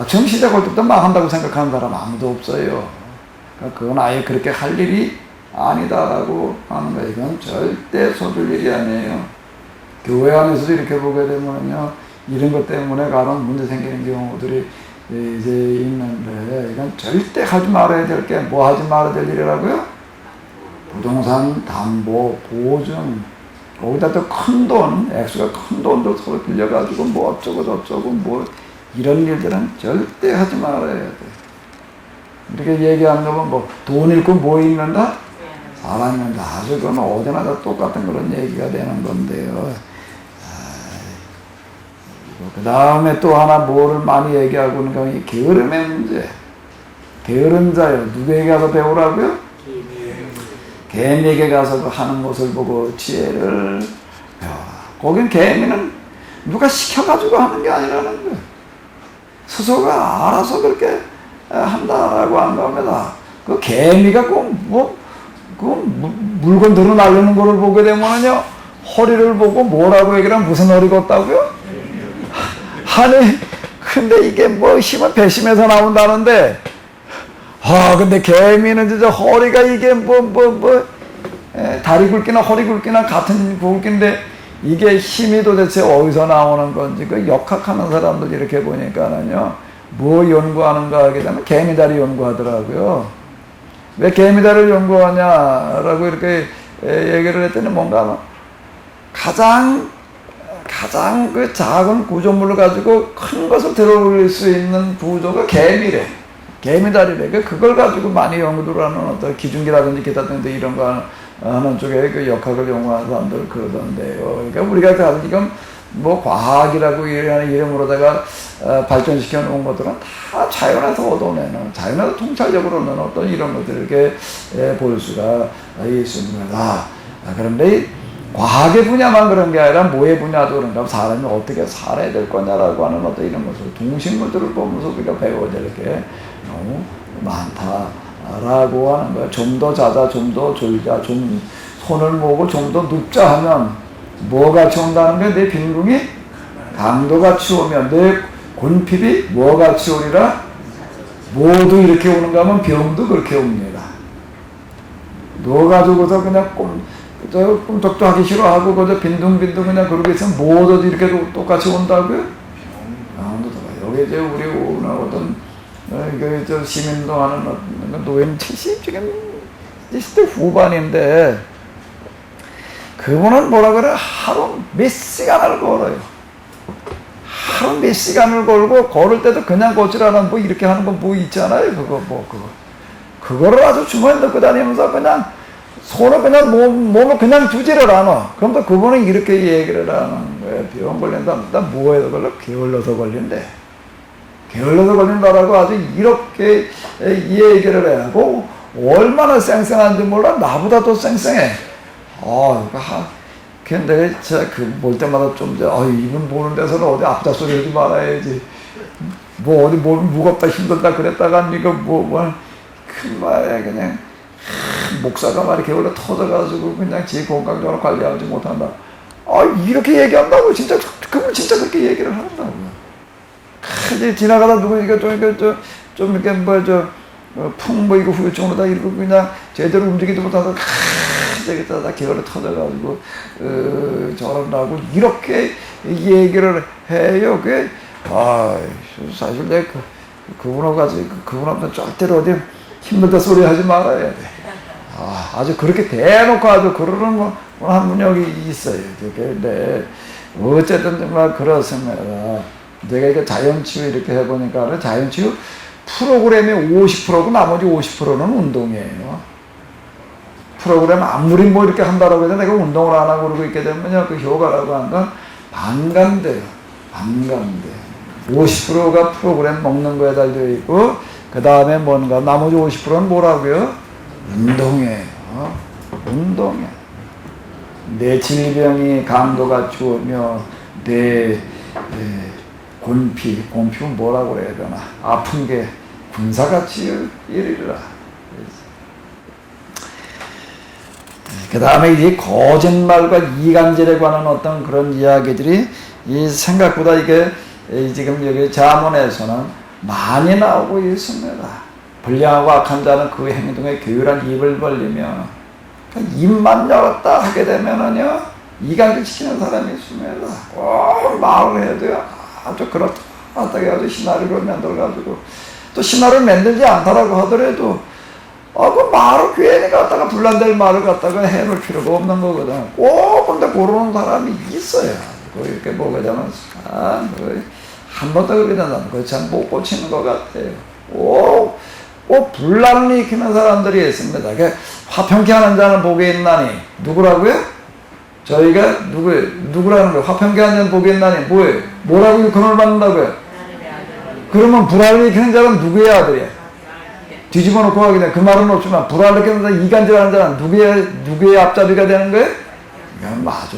처음 시작할 때부터 망한다고 생각하는 사람 아무도 없어요. 그러니까 그건 아예 그렇게 할 일이 아니다라고 하는 거예요. 이건 절대 서둘 일이 아니에요. 교회 안에서도 이렇게 보게 되면요, 이런 것 때문에 가끔 문제 생기는 경우들이 이제 있는데, 이건 절대 하지 말아야 될 게 뭐 하지 말아야 될 일이라고요? 부동산 담보, 보증, 거기다 또 큰 돈, 액수가 큰 돈도 서로 빌려가지고 뭐 어쩌고 저쩌고 뭐 이런 일들은 절대 하지 말아야 돼. 이렇게 얘기하는 거면 뭐 돈 잃고 뭐 잃는다? 사람 잃는다. 아주 그건 어디나 다 똑같은 그런 얘기가 되는 건데요. 그 다음에 또 하나 뭐를 많이 얘기하고 있는 건 이 게으름의 문제. 게으른 자요. 누구에게 가서 배우라고요? 개미에게 가서 하는 것을 보고 지혜를 배워라. 거긴 개미는 누가 시켜가지고 하는 게 아니라는 거예요. 스스로가 알아서 그렇게 한다라고 하는 겁니다. 그 개미가 물건 들어 날리는 거를 보게 되면요, 허리를 보고 뭐라고 얘기를 하면 무슨 허리 같다고요? 아니, 근데 이게 뭐 힘은 배심에서 나온다는데, 근데 개미는 진짜 허리가 이게 다리 굵기나 허리 굵기나 같은 굵기인데 이게 힘이 도대체 어디서 나오는 건지, 그 역학하는 사람들 이렇게 보니까는요, 뭐 연구하는가 하게 되면 개미다리 연구하더라고요. 왜 개미다리를 연구하냐라고 이렇게 얘기를 했더니 뭔가 가장 그 작은 구조물을 가지고 큰 것을 들어올릴 수 있는 구조가 개미래. 개미다리래. 그걸 가지고 많이 연구를 하는 어떤 기중기라든지 기타 등등 이런 거 하는 쪽에 그 역학을 연구하는 사람들 그러던데요. 그러니까 우리가 지금 뭐 과학이라고 하는 이름으로다가 발전시켜 놓은 것들은 다 자연에서 얻어내는, 자연에서 통찰적으로는 어떤 이런 것들을 이렇게 볼 수가 있습니다. 그런데 과학의 분야만 그런 게 아니라 뭐의 분야도 그런가, 사람이 어떻게 살아야 될 거냐라고 하는 어떤 이런 것을 동식물들을 보면서 우리가 배워야 될 게 너무 많다라고 하는 거예요. 좀 더 자자, 좀 더 졸자, 좀 손을 모으고 좀 더 눕자 하면 뭐같이 온다는 거예요? 내 빈궁이 강도같이 오면 내 곤핍이 뭐같이 오리라? 모두 이렇게 오는가 하면 병도 그렇게 옵니다. 누워가지고서 그냥 꿈쩍도 하기 싫어하고 그저 빈둥빈둥 그냥 그러고 있으면 모두 이렇게 똑같이 온다고요? 여기 이제 우리 오늘 어떤 저 시민운동하는 노인 70대 후반인데, 그분은 뭐라 그래? 하루 몇 시간을 걸어요. 하루 몇 시간을 걸고, 걸을 때도 그냥 걷지라는 뭐 이렇게 하는 거 뭐 있잖아요. 그거를 아주 주머니에 넣고 다니면서 그냥 손을 그냥 몸을 그냥 두지를 않아. 그럼 또 그분은 이렇게 얘기를 하는 거예요. 병 걸린다. 나 뭐에서 걸려? 게을러서 걸린대. 게을러서 걸린다라고 아주 이렇게 이 얘기를 해. 얼마나 쌩쌩한지 몰라. 나보다 더 쌩쌩해. 근데 제가 볼 때마다 이분 보는 데서는 어디 앞다 소리 하지 말아야지. 뭐 어디 뭘 무겁다 힘들다 그랬다가 이거 큰 말에 그냥 목사가 말이 게을러 터져가지고 그냥 제 건강적으로 관리하지 못한다. 이렇게 얘기한다고 진짜 그분 진짜 그렇게 얘기를 한다고. 이제 지나가다 누구 이거 좀 이렇게 이거 후유증으로다 이러고 그냥 제대로 움직이지 못하다 다 게을러 터져가지고 저런다고 이렇게 얘기를 해요. 그게, 사실 내가 그분하고 같이, 그분한테 절대로 어디 힘들다 소리 하지 말아야 돼. 아주 그렇게 대놓고 아주 그러는 한 분이 여기 있어요. 근데, 어쨌든 정말 그렇습니다. 내가 이렇게 자연치유 이렇게 해보니까, 자연치유 프로그램이 50%고 나머지 50%는 운동이에요. 프로그램 아무리 뭐 이렇게 한다라고 해서 내가 운동을 안 하고 그러고 있게 되면요, 그 효과라고 하는 건 반감돼요. 반감돼. 50%가 프로그램 먹는 거에 달려 있고, 그 다음에 뭔가, 나머지 50%는 뭐라고요? 운동이에요. 운동이에요. 내 질병이 강도가 죽으며, 내 곤피는 뭐라고 그래야 되나? 아픈 게 군사같이 이르리라. 그 다음에 이 거짓말과 이간질에 관한 어떤 그런 이야기들이 이 생각보다 이게 지금 여기 자문에서는 많이 나오고 있습니다. 불량하고 악한 자는 그 행동에 교율한 입을 벌리며 입만 열었다 하게 되면은요 이간질 시키는 사람이 있습니다. 꼭 말을 해야 돼요. 아주 그렇다 해가지고 시나리오를 만들어가지고 또 시나리오를 만들지 않다라고 하더라도 그 말을 괜히 갖다가 불난될 말을 갖다가 해놓을 필요가 없는 거거든. 꼭 근데 고르는 사람이 있어요. 이렇게 보게 되면 한 번 더 그렇게 된다면 그거 참 못 고치는 것 같아요. 꼭 분란을 일으키는 사람들이 있습니다. 화평케 하는 자는 복이 있나니 누구라고요? 저희가 누구라는 거예요? 화평케 하는 자는 복이 있나니 뭐예요? 뭐라고 일컬음을 받는다고요? 그러면 불화를 일으키는 자는 누구의 아들이야? 뒤집어 놓고 하게 되면 그 말은 없지만 불화를 일으키는 자, 이간질하는 자는 누구의 앞잡이가 되는 거예요? 이건 아주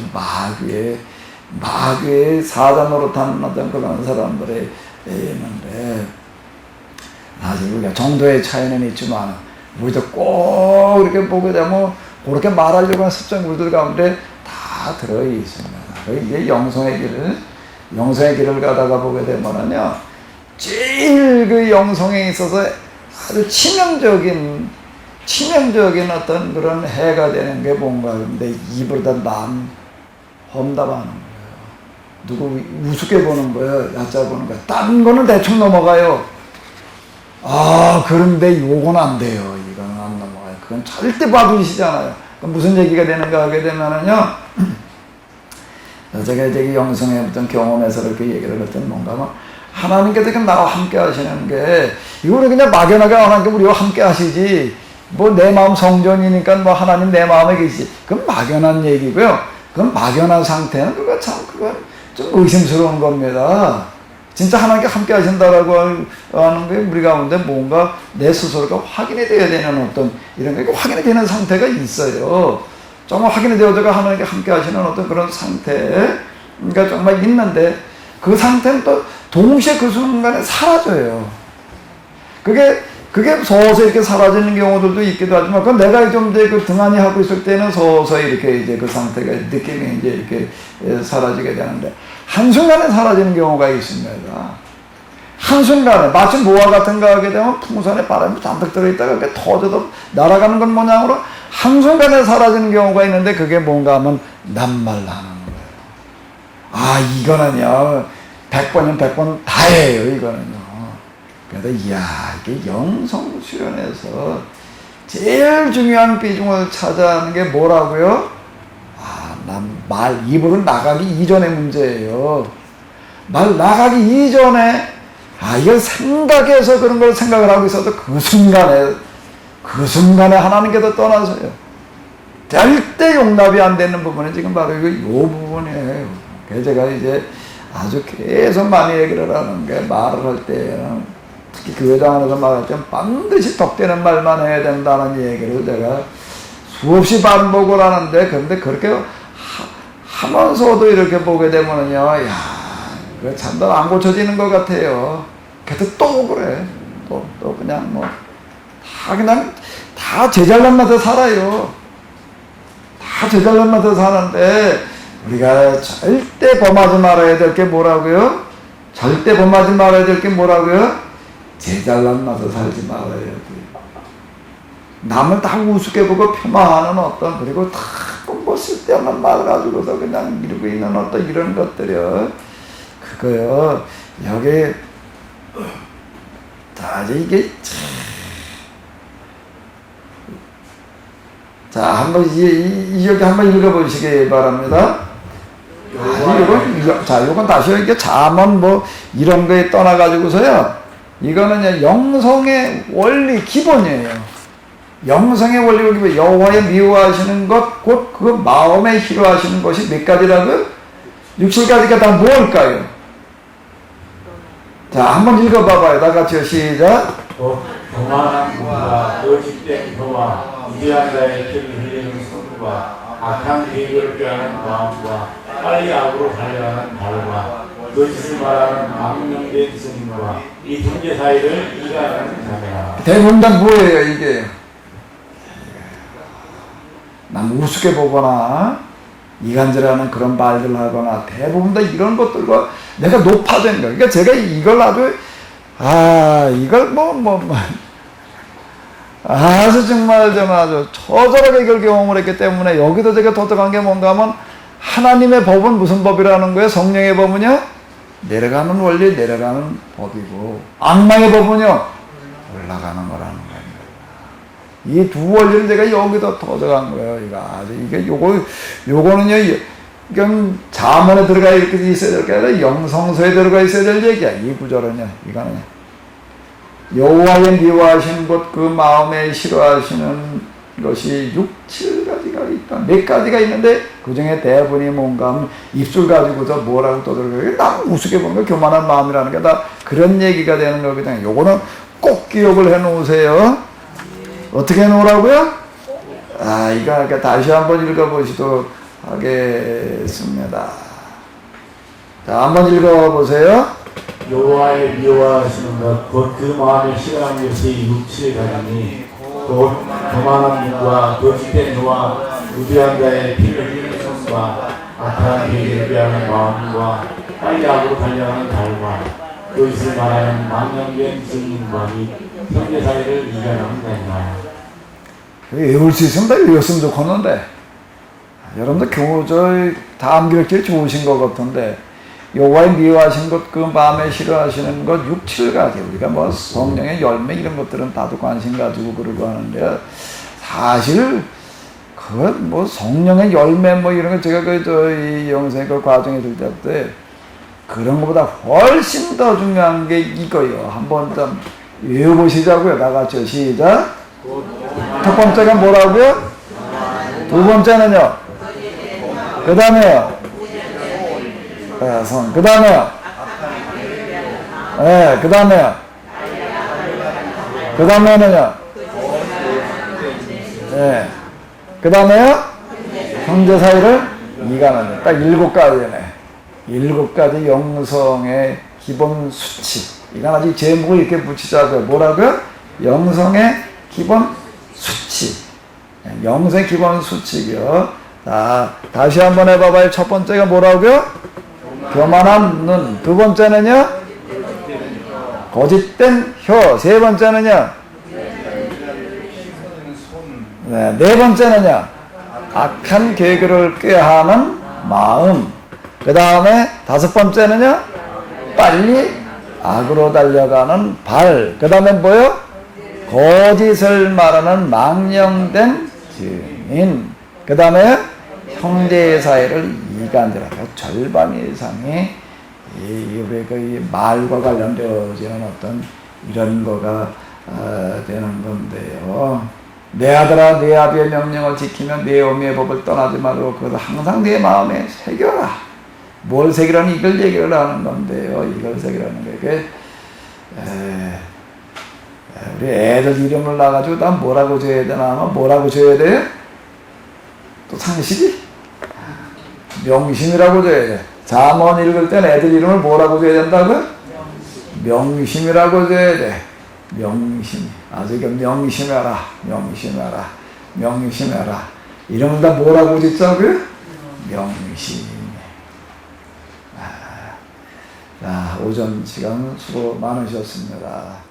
마귀의 사자 노릇하는 어떤 그런 사람들이 있는데 아직 우리가 정도의 차이는 있지만 우리도 꼭 이렇게 보게 되면 그렇게 말하려고 하는 습성이 우리들 가운데 다 들어 있습니다. 이게 영성의 길을 가다가 보게 되면은요 제일 그 영성에 있어서 아주 치명적인 어떤 그런 해가 되는 게 뭔가 근데 이보다 남 험담하는 거예요. 누구 우습게 보는 거예요. 얕잡아 보는 거예요. 다른 거는 대충 넘어가요. 그런데 요건 안 돼요. 이거는 안 넘어가요. 그건 절대 봐주시잖아요. 그럼 무슨 얘기가 되는가 하게 되면은요. 제가 이제 영성의 어떤 경험에서 이렇게 얘기를 했던 뭔가 하면 하나님께서 나와 함께 하시는 게 이거는 그냥 막연하게 하나님께 우리와 함께 하시지 뭐 내 마음 성전이니까 뭐 하나님 내 마음에 계시지 그건 막연한 얘기고요. 그건 막연한 상태는 그건 좀 의심스러운 겁니다. 진짜 하나님께 함께 하신다라고 하는 게 우리 가운데 뭔가 내 스스로가 확인이 되어야 되는 어떤 이런 게 확인이 되는 상태가 있어요. 정말 확인이 되어져가 하나님께 함께 하시는 어떤 그런 상태가 정말 있는데 그 상태는 또 동시에 그 순간에 사라져요. 그게 서서히 이렇게 사라지는 경우들도 있기도 하지만, 그건 내가 좀 이제 그 등한히 하고 있을 때는 서서히 이렇게 이제 그 상태가 느낌이 이제 이렇게 사라지게 되는데, 한순간에 사라지는 경우가 있습니다. 한순간에, 마치 모와 같은 거 하게 되면 풍선에 바람이 잔뜩 들어있다가 그게 터져도 날아가는 것 모양으로 한순간에 사라지는 경우가 있는데, 그게 뭔가 하면 낱말하는 거예요. 이거는요, 100번이면 100번 다예요, 이거는요. 그래서, 이게 영성 수련에서 제일 중요한 비중을 차지하는 게 뭐라고요? 입으로 나가기 이전의 문제예요. 말 나가기 이전에, 이걸 생각해서 그런 걸 생각을 하고 있어도 그 순간에 하나님께서 떠나서요. 절대 용납이 안 되는 부분이 지금 바로 요 부분이에요. 그래서 제가 이제 아주 계속 많이 얘기를 하는 게 말을 할 때는 특히 교회당 안에서 말할 때는 반드시 덕되는 말만 해야 된다는 얘기를 제가 수없이 반복을 하는데, 그런데 그렇게 하면서도 이렇게 보게 되면은요, 그래 참도 안 고쳐지는 것 같아요. 그래도 또 그래. 또 그냥 다 제잘난 맛에 살아요. 다 제잘난 맛에 사는데, 우리가 절대 범하지 말아야 될 게 뭐라고요? 절대 범하지 말아야 될 게 뭐라고요? 제잘난 맛에 살지 말아야 돼요. 남을 다 우습게 보고 폄하하는 어떤, 그리고 다 뭐 쓸데없는 말 가지고서 그냥 이러고 있는 어떤 이런 것들이요. 여기 자 이게 자 한번 여기 한번 읽어보시기 바랍니다. 요건 다시 이게 잠언 뭐 이런 거에 떠나가지고서요. 이거는 영성의 원리 기본이에요. 영성의 원리 기본. 여호와의 미워하시는 것, 곧 그 마음에 싫어하시는 것이 몇 가지라고요? 6, 7가지가 다 뭘까요? 자, 한번 읽어봐봐요. 다 같이요. 시작. 교만한 눈과 거짓된 혀와 무지한 자의 피를 흘리는 손과 악한 계획을 꾀하는 마음과 빨리 악으로 달려가는 발과 거짓을 말하는 망령된 스님과 이 둘째 사이를 이가하는 자매라. 대부분 다 뭐예요 이게? 남 우습게 보거나 이간질하는 그런 말들 하거나 대부분 다 이런 것들과 내가 높아진 거예요. 그러니까 제가 이걸 아주 이걸 아주 정말 좀 아주 처절하게 이걸 경험을 했기 때문에 여기도 제가 도덕한 게 뭔가 하면 하나님의 법은 무슨 법이라는 거예요? 성령의 법은요? 내려가는 원리, 내려가는 법이고 악마의 법은요? 올라가는 거라는 거예요. 이 두 원리를 제가 여기도 도덕한 거예요. 요거는요, 이건 자문에 들어가 이렇게 있어야 될 게 아니라 영성서에 들어가 있어야 될 얘기야. 이 구절은요, 이거는. 여호와의 미워하시는 것, 그 마음에 싫어하시는 것이 6, 7가지가 있다. 몇 가지가 있는데 그 중에 대부분이 뭔가 하면 입술 가지고서 뭐라고 떠들어요. 나 우습게 보는 거 교만한 마음이라는 게 다 그런 얘기가 되는 거거든요. 요거는 꼭 기억을 해 놓으세요. 어떻게 해 놓으라고요? 이거 다시 한번 읽어보시도록 하겠습니다. 자, 한번 읽어보세요. 여호와의 미워하시는 것, 곧 그 마음에 싫어하는 것이 6, 7가지니 곧 교만한 눈과 거짓된 혀와 무지한 자의 피를 흘리는 손과 악한 계획을 꾀하는 마음과 빨리 악으로 달려가는 발과 거짓을 말하는 망령된 증인과 및 형제 사이를 이간하는 자니라. 외울 수 있으면 다 외웠으면 좋겠는데 여러분들 다 암기력이 좋으신 것 같은데 여호와의 미워하신 것, 그 마음에 싫어하시는 것 6, 7가지 우리가 뭐 성령의 열매 이런 것들은 다도 관심 가지고 그러고 하는데 사실 그건 뭐 성령의 열매 뭐 이런 거 제가 이 영생 그 과정에 들 때 그런 것보다 훨씬 더 중요한 게 이거요. 한번 좀 외워보시자고요. 다 같이 시작. 첫 번째가 뭐라고요? 두 번째는요. 그 다음에요. 그 다음에요. 그 다음에요. 그 다음에는요. 그 다음에요. 형제 사이를 이간하는 딱 7가지네. 7가지 영성의 기본 수치. 이건 아직 제목을 이렇게 붙이자고요. 뭐라고요? 영성의 기본 수치. 영성의 기본 수치고요. 자, 다시 한번 해봐봐요. 첫 번째가 뭐라고요? 교만한 눈. 두 번째는요? 거짓된 혀. 세 번째는요? 네 번째는요? 악한 계획을 꾀하는 마음. 그 다음에 5번째는요? 빨리 악으로 달려가는 발. 그 다음에 뭐요? 거짓을 말하는 망령된 증인. 그 다음에 형제 사이를 이간질하고 절반 이상이 우리 그 말과 관련되어지는 어떤 이런 거가 되는 건데요. 내 아들아, 내 아비의 명령을 지키면 내 어미의 법을 떠나지 말고 그것을 항상 내 마음에 새겨라. 뭘 새기라는 이걸 얘기를 하는 건데요. 이걸 새기라는 게 우리 애들 이름을 나가지고 난 뭐라고 줘야 되나? 뭐라고 줘야 돼요? 또 상식이? 명심이라고 줘야 돼. 잠언 읽을 땐 애들 이름을 뭐라고 줘야 된다고요? 명심이라고 줘야 돼. 명심. 아주 명심해라. 명심해라. 명심해라. 이름을 다 뭐라고 짓자고요? 명심. 자, 오전 시간 수고 많으셨습니다.